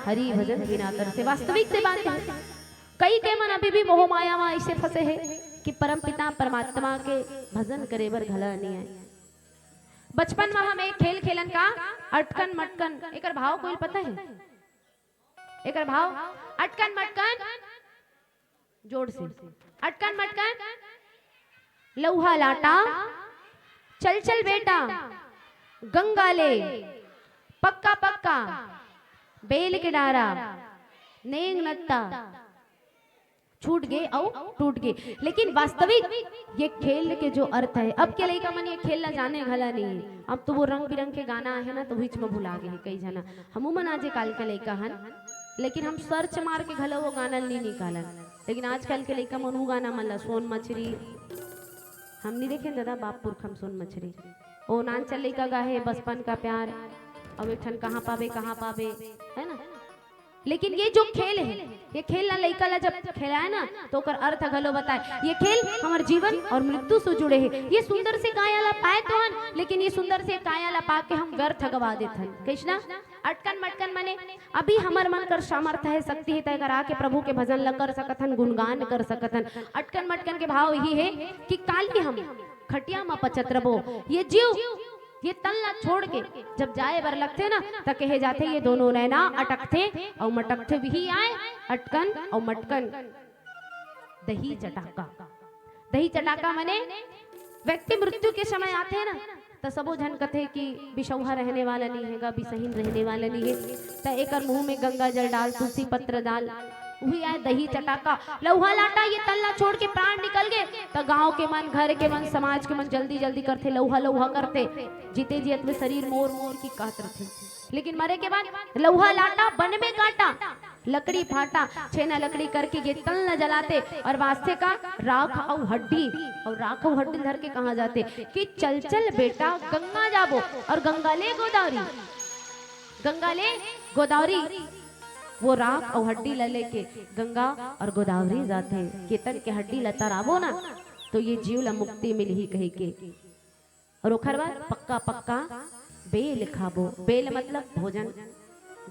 हरि भजन बिना तर से। वास्तविक से बात है, कई के मन अभी भी मोह माया में ऐसे फंसे है कि परम पिता परमात्मा के भजन करे बर घला नहीं है। बचपन में हम एक खेल खेलन का अटकन मटकन, एकर भाव कोई पता है? एकर भाव अटकन मटकन, जोड़ से अटकन मटकन, लौहा लाटा, चल चल बेटा, गंगा ले, पक्का पक्का, बेल के डारा, नेंग नत्ता, छूट गए और टूट गए। लेकिन वास्तविक ये खेल के जो अर्थ है, अब के लड़का मन ये खेलना जाने घला नहीं है। अब तो वो रंग बिरंग के गाना है ना, तो बीच में भुला गए कई जना। हमू मन आज काल के लड़का हन, लेकिन हम सर्च मार के घला वो गाना नहीं निकालन। लेकिन आजकल के लड़का मन वो गाना मन ला, सोन मछली हम नहीं देखे दादा, बाप पुरख हम सोन मछली, ओ नानचल लड़का गाहे बचपन का प्यार, अब एक कहाँ पावे है ना। लेकिन ये जो खेल है, ये खेल ना लड़का ला जब खेलाए ना तो ओकर अर्थ घलो बताए। ये खेल हमारे जीवन और मृत्यु से जुड़े है। ये सुंदर से काया ला पाए तो हन, लेकिन ये सुंदर से काया ला पा के हम व्यर्थ गवा देते हैं। कृष्णा अटकन मटकन मने अभी हमार मन कर सामर्थ्य है, शक्ति है, तय करा के प्रभु के भजन ल कर सकथन, गुणगान कर सकथन। अटकन मटकन के भाव यही है कि काली हम खटिया में पचत रबो, ये जीव ये तन ला छोड़ के जब जाए बर लगते ना तो कहे जाते ये दोनों नैना अटकते और मटकते भी आए, अटकन और मटकन। दही चटाका, दही चटाका मने व्यक्ति मृत्यु के समय आते हैं ना तो सबो जन कथे कि बिशौहा रहने वाला नहीं हैगा, बिसहीन रहने वाला नहीं है, तो एक मुंह में गंगा जल डाल, तुलसी पत्र डाल, वही आए दही चटाका। लौहा लाटा ये तल्ला छोड़ के प्राण निकल गए तो गांव के मन, घर के मन, समाज के मन जल्दी जल्दी करते, लौहा लौहा करते, जीते जीत में शरीर मोर मोर की काट रहे। लेकिन मरे के बाद लौहा लाटा बन में काटा, लकड़ी फाटा, छेना लकड़ी करके ये तल न जलाते और वास्ते का राख और हड्डी, और राख और हड्डी धर के कहा जाते कि चल चल बेटा गंगा जाबो, और गंगा ले गोदावरी, गंगा ले गोदावरी। वो राख और हड्डी ला लेके गंगा और गोदावरी जाते, केतन के हड्डी ला तराबो ना तो ये जीव ला मुक्ति मिल ही कही के। और ओखर बाद पक्का पक्का बेल खाबो, बेल मतलब भोजन।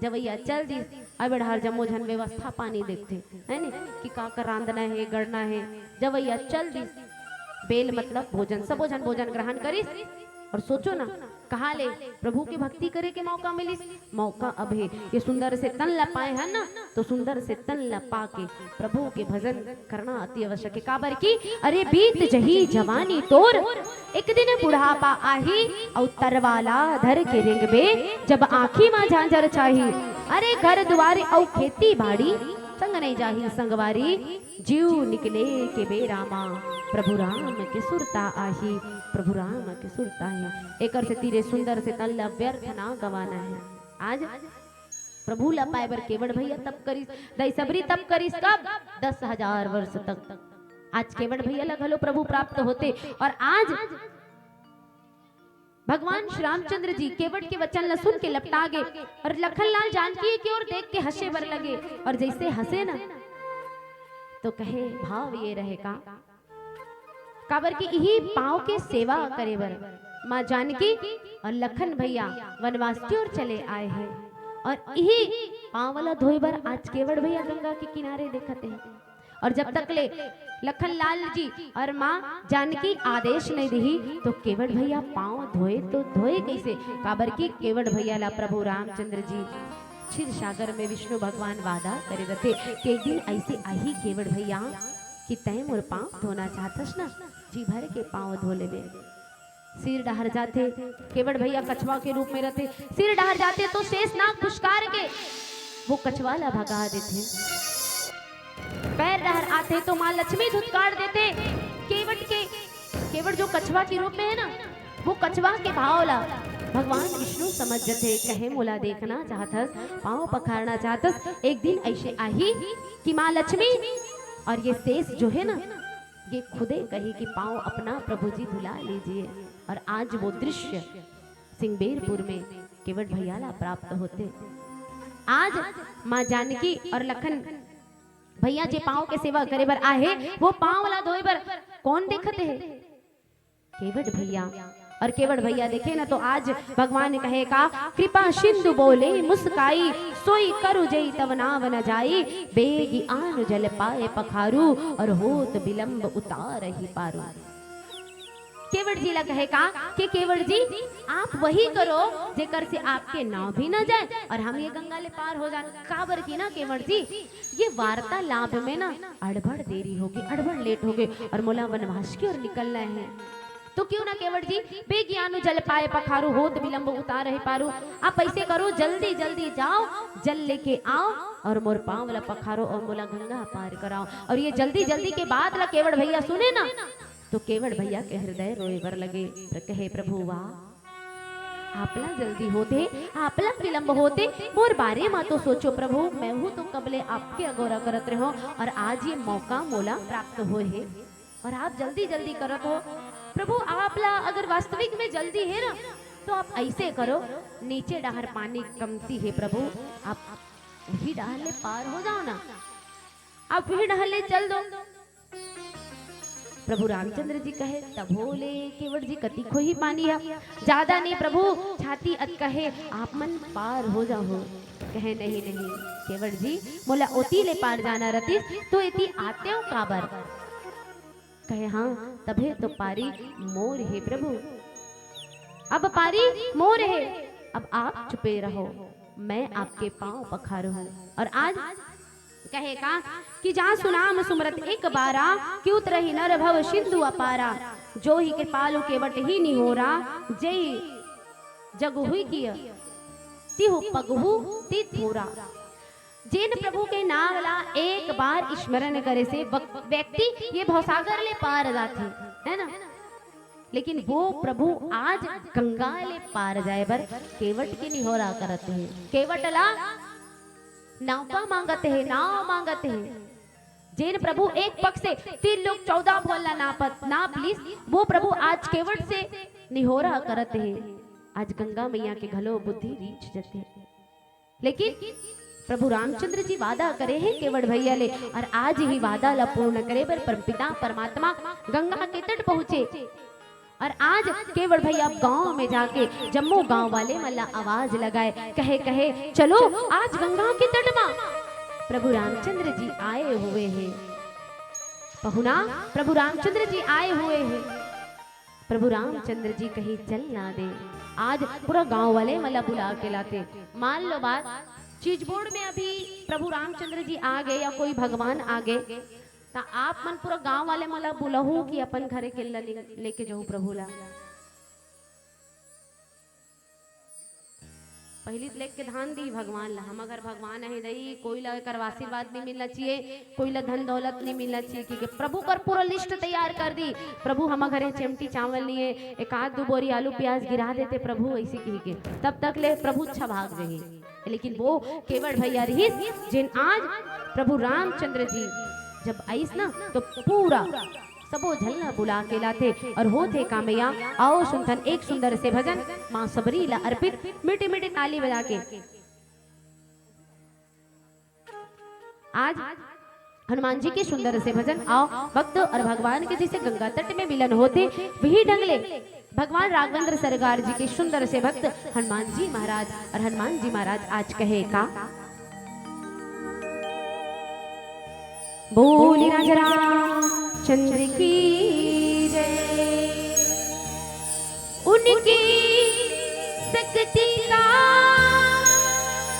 जब भैया चल दी अब हर जमो झन व्यवस्था पानी देखते है नी कि का कर रांधना है, गड़ना है। जब भैया चल दी बेल मतलब भोजन, सबो जन भोजन ग्रहण करिस। और सोचो ना कहा ले प्रभु की भक्ति करे के मौका मिलिस, मौका अब है। ये सुंदर से तन ला पाए है ना, तो सुंदर से तन ला पा के प्रभु के भजन करना अति आवश्यक है। काबर की अरे बीत जही जवानी तोर, एक दिन बुढ़ापा आही, और तरवाला धर के रिंग में जब आँखी मां झांझर चाही। अरे घर द्वार और खेती बाड़ी संग नहीं जाही संगवारी, जीव निकले के बेरामा प्रभु राम के सुरता आही, प्रभु राम के सुरता है। एकर से तीरे सुंदर से तल्ला व्यर्थ ना गवाना है। आज प्रभु ला पाए बर केवड़ भैया तब करिस, दई सबरी तब करिस कब 10,000 वर्ष तक। आज केवड़ भैया ला घलो प्रभु प्राप्त होते। और आज भगवान श्री रामचंद्र जी केवट के वचन ला सुन के लपटा गए और लखनलाल जानकी की ओर देख के हंसे बर लगे। और जैसे हंसे ना तो कहे भाव ये रहेगा काबर की यही पाँव के सेवा करे बर माँ जानकी और लखन भैया वनवास की ओर चले आए हैं। और यही पाँव वाला धोए बर आज केवड़ भैया गंगा के किनारे देखते हैं। और जब तक ले लखनलाल जी और माँ जानकी आदेश नहीं दी तो केवड़ भैया पाँव धोए तो धोए कैसे। काबर की केवड़ भैया ला प्रभु रामचंद्र जी क्षीर सागर में विष्णु भगवान वादा करे रहते कि एक दिन ऐसे आई केवड़ भैया कि तय मोर पाँव धोना चाहतस ना, जी भर के पाँव धो ले। सिर डहर जाते केवड़ भैया कछवा के रूप में रहते, सिर डहर जाते तो शेष नाग खुशकार के वो कछवा ला भगा देते। पैर डहर आते तो माँ लक्ष्मी धुतकार देते। केवड़ जो कछवा के रूप में है ना, वो कछवा के भाव ला भगवान विष्णु समझ जाते। कहे मोला देखना चाहतस, पाँव पखारना चाहतस। एक दिन ऐसे आई कि माँ लक्ष्मी और ये शेष जो है ना, ये खुदे कही कि पाँव अपना प्रभु जी धुला लीजिए। और आज वो दृश्य सिंहबेरपुर में केवड़ भैया ला प्राप्त होते। आज माँ जानकी और लखन भैया जे पाँव के सेवा करे बर आहे, वो पाँव वाला धोए बर कौन देखते है? केवड़ भैया और केवट भैया देखे ना तो आज भगवान कहे का कृपा सिंधु बोले मुस्काई सोई करु जई तब नाव न जाई बेगी आन जल पाए पखारू और होत विलंब उतार ही पारू। केवट जी ला कहे का कि केवट जी आप वही करो जेकर से आपके नाव भी न जाए और हम ये गंगा ले पार हो जाए। काबर की ना केवट जी ये वार्तालाप में ना अड़बड़ देरी होगी, अड़बड़ लेट हो गए और मोला वनवास की ओर निकलना है। तो क्यों ना केवट जी बेज्ञानु जल पाए पखारू होत विलंब उतार ही पारू। आप ऐसे करो जल्दी जल्दी जाओ जल लेके आओ और मोर पांव ला पखारो और मोला गंगा पार कराओ। और ये जल्दी जल्दी के बाद ला केवट भैया सुने ना तो केवट भैया के हृदय रोए बर लगे। कहे प्रभु वाह आपला जल्दी होते आपला विलंब होते मोर बारे में तो सोचो प्रभु मैं हूँ तो कबले आपके अगोरा करत रहो और आज ये मौका मोला प्राप्त हो है और आप जल्दी जल्दी करत हो। प्रभु आपला अगर वास्तविक में जल्दी है ना तो आप ऐसे करो नीचे डहर पानी कमती है प्रभु आप वही डहर ले पार हो जाओ ना, आप वही डहर ले चल दो। प्रभु रामचंद्र जी कहे तब बोले केवट जी कति खो ही पानी है ज्यादा नहीं प्रभु छाती अत कहे आप मन पार हो जाओ। कहे नहीं नहीं केवट जी मोला ओती ले पार जाना रतीस तो इति आते हो काबर। कहे हाँ तबे तो पारी मोर है प्रभु, अब पारी मोर है, अब आप चुपे रहो मैं आपके पांव पखारू हूँ। और आज कहे का कि जा सुनाम सुमरत एक बारा कि उतरही नर भव सिंधु अपारा जो ही कृपालु केवट ही निहोरा जय जगु हुई किया तिहु पगहु ति थोरा। जिन प्रभु के नाम ला एक बार स्मरण करे से व्यक्ति ये भवसागर ले पार जाते है ना, लेकिन वो प्रभु आज गंगा ले पार जाए बर केवट के निहोरा करते हैं। केवट ला नाव मांगते है नाव मांगते है। जिन प्रभु एक पक्ष से 3 लोग 14 बोलना नापत ना प्लीज वो प्रभु आज केवट से निहोरा करते है। आज गंगा मैया के घलो बुद्धि रीच जाते हैं, लेकिन प्रभु रामचंद्र जी वादा करे हैं केवट भैया ले और आज ही वादा ला पूर्ण करे पर परमपिता परमात्मा गंगा के तट पहुंचे। और आज केवट भैया गांव में जाके जम्मू गांव वाले मल्ला आवाज लगाए कहे कहे चलो आज गंगा के तट में प्रभु रामचंद्र जी आए हुए हैं। पहुना प्रभु रामचंद्र जी आए हुए हैं। प्रभु रामचंद्र जी कहीं चल ना दे आज पूरा गांव वाले मल्ला बुला के लाते। मान लो बात चीज बोर्ड में अभी प्रभु रामचंद्र जी आ गए या कोई भगवान आ गए ता आप मन पूरा गांव वाले मला बुलाहू कि अपन घरे के लेके जाऊं प्रभु ला। पहली लेक के धान दी भगवान ला हम अगर भगवान है दई कोई ला कर आशीर्वाद नहीं मिलना चाहिए, कोई ला धन दौलत नहीं मिलना चाहिए क्योंकि प्रभु कर पूरा लिस्ट तैयार कर दी। प्रभु हम घरे चिमटी चावल लिए एक आध 2 बोरी आलू प्याज गिरा देते प्रभु ऐसे कह के तब तक ले प्रभु अच्छा भाग रहे। लेकिन वो केवट भैया रही जिन आज प्रभु रामचंद्र जी जब आईस ना तो पूरा सबो झलना बुला के लाते और होते कामैया आओ सुनथन एक सुंदर से भजन माँ सबरी ला अर्पित मीठी मीठी ताली बजा के। आज हनुमान जी के सुंदर से भजन आओ भक्त और भगवान के जैसे गंगा तट में मिलन होते वही ढंगले भगवान राघवेंद्र सरकार जी के सुंदर से भक्त हनुमान जी महाराज। और हनुमान जी महाराज आज कहे का बोली राजा चंद्र की जय। उनकी शक्ति का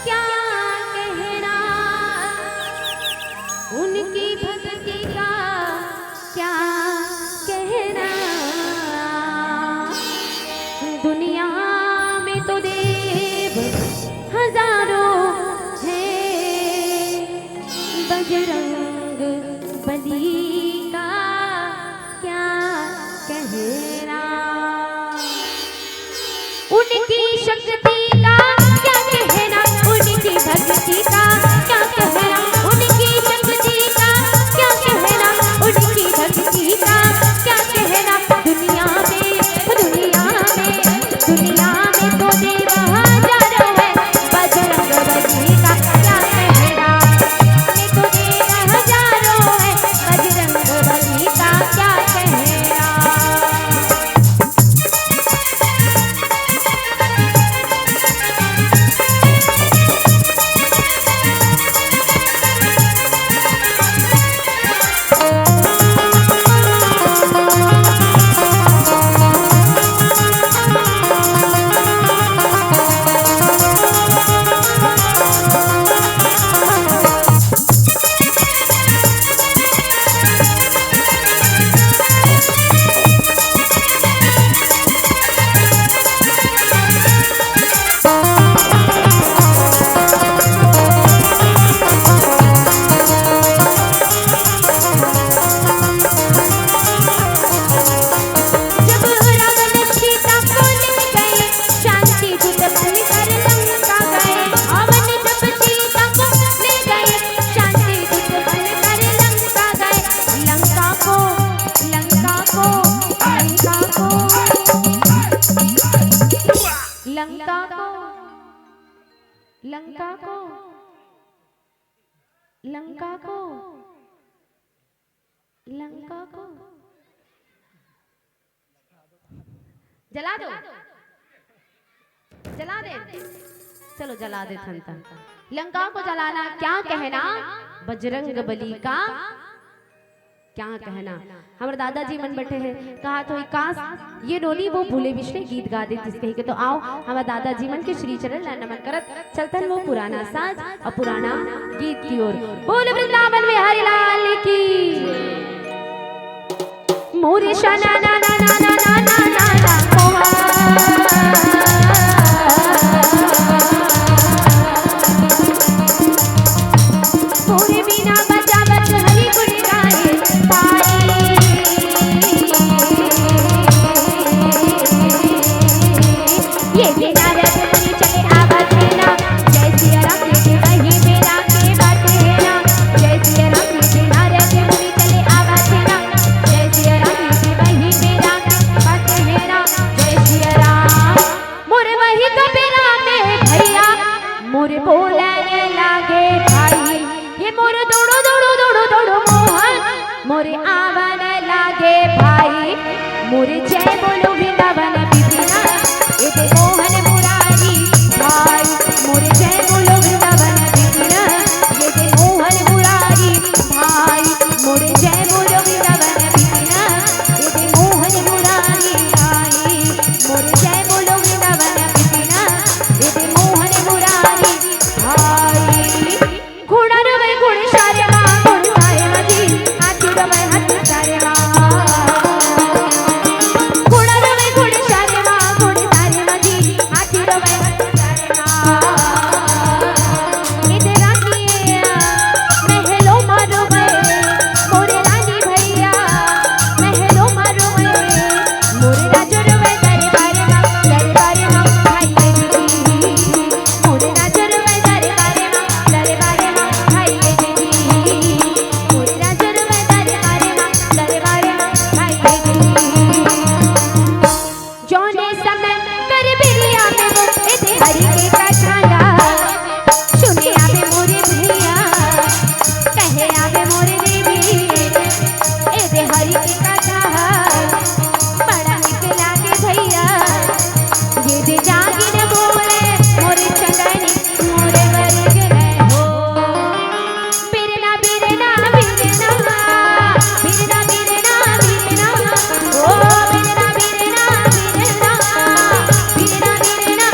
क्या कहना, उनकी भक्ति का क्या कहना। दुनिया में तो देव हजारों हैं बजरंग बली का लंका को, लंका को, लंका को जला दो, जला दे, चलो जला दे थनता। लंका को जलाना क्या कहना, बजरंग बली का क्या कहना। हमारे दादाजी मन बैठे हैं, कहा तो काश ये डोली वो भूले विष्णु गीत गा दे जिसके के। तो आओ हमारे दादाजी मन के श्री चरण ला नमन करत चलतन वो पुराना साज और पुराना गीत की ओर। बोल वृंदावन में हरि लाल की। मोरे शाना ना ना ना ना ना ना ना ना मोरे बिना बजा बज हरि गुण गाए पाई। ये बिना रथ मुनि चले आवत है ना, जय सिया राम के वही मेरा के बात है ना। जय सिया राम के बिना रथ मुनि चले आवत है ना, जय सिया राम के वही मेरा के बात है ना। जय सिया राम मोरे वही कबीरा में भैया, मोरे बोलने लागे भाई। ये मोरे दौड़ो दौड़ो दौड़ो दौड़ो मोहन, मोरे आवन लागे भाई। मोरे जय बोलो वृंदावन बिपिना, ये मोहन मुरारी भाई। मोरे जय बोलो वृंदावन बिपिना, ये मोहन मुरारी भाई। मोरे जय बोलो वृंदावन बिपिना, ये मोहन मुरारी भाई। मोरे जय बोलो वृंदावन बिपिना, ये मोहन मुरारी भाई। घोड़ा रवे घोड़े सारे माँ, घोड़े सारे मजी हाथी रवे हाथी सारे माँ। घोड़ा रवे घोड़े सारे माँ, घोड़े सारे मजी हाथी रवे हाथी सारे माँ। इधर रानिया महलो मारो गए, मोरे रानी भैया महलो मारो गए। मोरे राजो रवे दरबारे माँ भाई दीदी। मोरे राजो रवे दरबारे माँ भाई दीदी। मोरे राजो रवे दरबारे माँ भाई दीदी। जौने समय कर बिरिया में वो एदे हरि के कथाना, सुने आवे मोरे भैया कहे आवे मोरे देवी। एदे हरि के कथा बड़ा निक लागे भैया। ये दे जागी न बोले मोरे चंदनी मोरे वर्ग है हो। बिरना बिरना बिरना बिरना बिरना बिरना ओ बिरना बिरना बिरना बिरना बिरना बिरना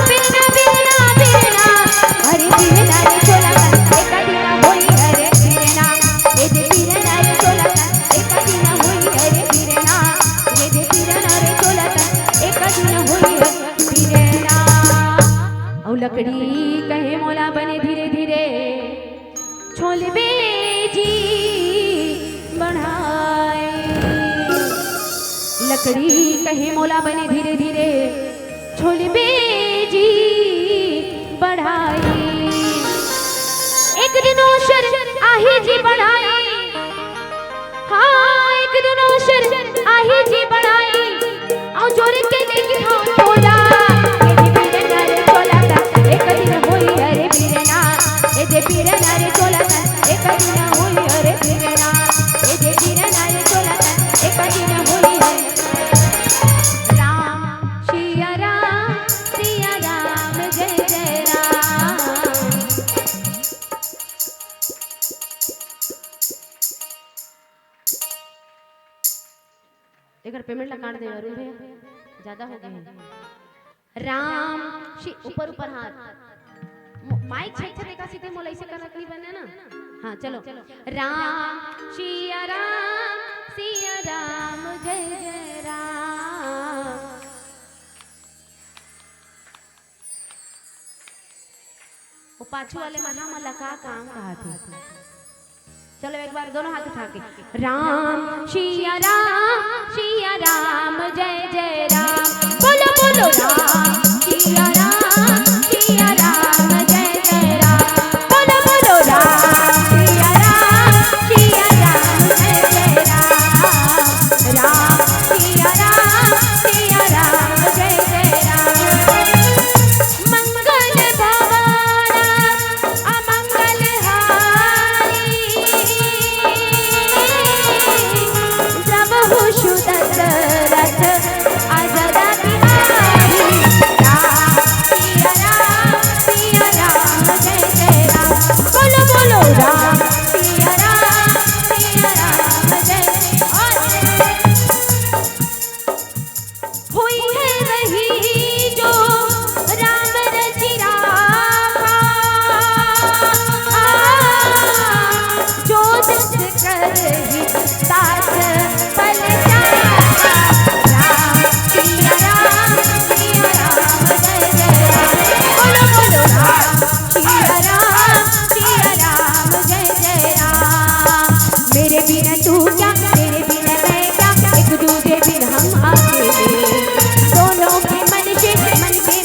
बिरना बिरना बिरना। हरे बिरना रे चोला एक दिन होई हरे बिरना। ये दे बिरना रे चोला एक दिन होई हरे बिरना। ये दे बिरना रे चोला एक दिन होई हरे बिरना। औ लकड़ी कहे मोला बने धीरे धीरे छोल बेजी बढ़ाए। लकड़ी कहे मोला बने धीरे धीरे छोल बेजी बढ़ाई। एक दिन ओशर आही जी बढ़ाई, हाँ एक दिन ओशर आही जी बढ़ाई। औ जोर के देखी हाँ तोला ये बिरना रे चोला एक दिन होई हरे बिरना। ये दे बिरना रे चोला एक दिन होई हरे बिरना। ये दे बिरना रे चोला एक दिन होई हरे। राम सिया राम जय जय राम। एक पेमेंट लगा दे अरुण भैया, ज्यादा हो गए हैं। राम ऊपर ऊपर हाथ माइक छे छे देखा सीधे मोलाई से करना नहीं बने ना। हाँ चलो राम सिया राम जय जय राम। वो पाछू वाले मना मला का काम कहा थे। चलो एक बार दोनों हाथ उठा के राम सिया राम जय जय राम। बोलो बोलो राम सिया राम जय जय राम। बोलो बोलो राम सिया राम जय जय राम। राम सिया राम जय जय राम। मंगल कर ही साथ पल जाता। राम सिया राम जय जय राम। बोलो बोलो राम सिया राम जय जय राम। मेरे बिना तू क्या, तेरे बिना मैं क्या, एक दूजे बिन हम अकेले। दोनों के मन के मिलन से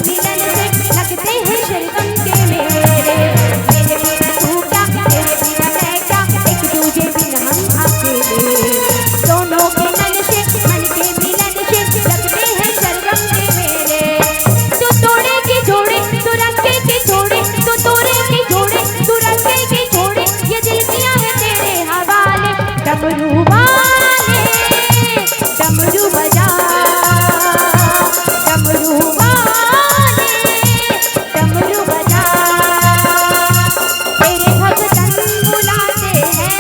लगते हैं शरगम के मेले। मेरे बिना तू क्या, तेरे बिना मैं क्या, एक दूजे बिन हम अकेले। दोनों के मन के मिलन से लगते हैं शरगम के मेले। तू तोड़े के जोड़े, तू रखे के छोड़े, तू तोड़े के जोड़े, तू रखे के छोड़े, ये दिल किया है तेरे हवाले। डमरू वाले डमरू बजा, डमरू वाले डमरू बजा। तेरे भगतन बुलाते हैं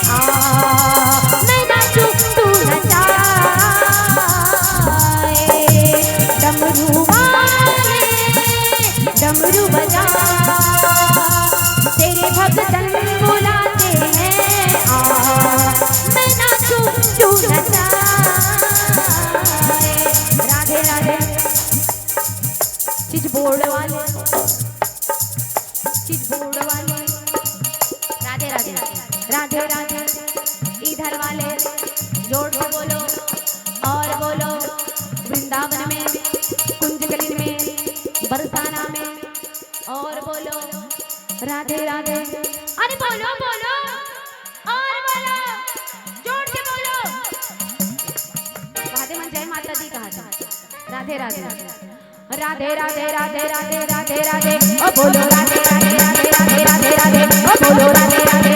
आ, मैं नाचूं तू नचाए। डमरू वाले डमरू बजा, तेरे भगतन बुलाते हैं आ, मैं नाचूं तू नचाए। राधे राधे। चिज बोर्ड वाले, चिज बोर्ड वाले, राधे राधे राधे राधे। इधर वाले जोड़ के बोलो और बोलो। वृंदावन में, कुंजकलिन में, बरसाना में, और बोलो राधे राधे। अरे बोलो बोलो और बोलो, जोड़ के बोलो। राधे मन जय माता दी कहा था। राधे राधे राधे राधे राधे राधे राधे राधे। ओ बोलो राधे राधे राधे राधे राधे राधे। ओ बोलो राधे राधे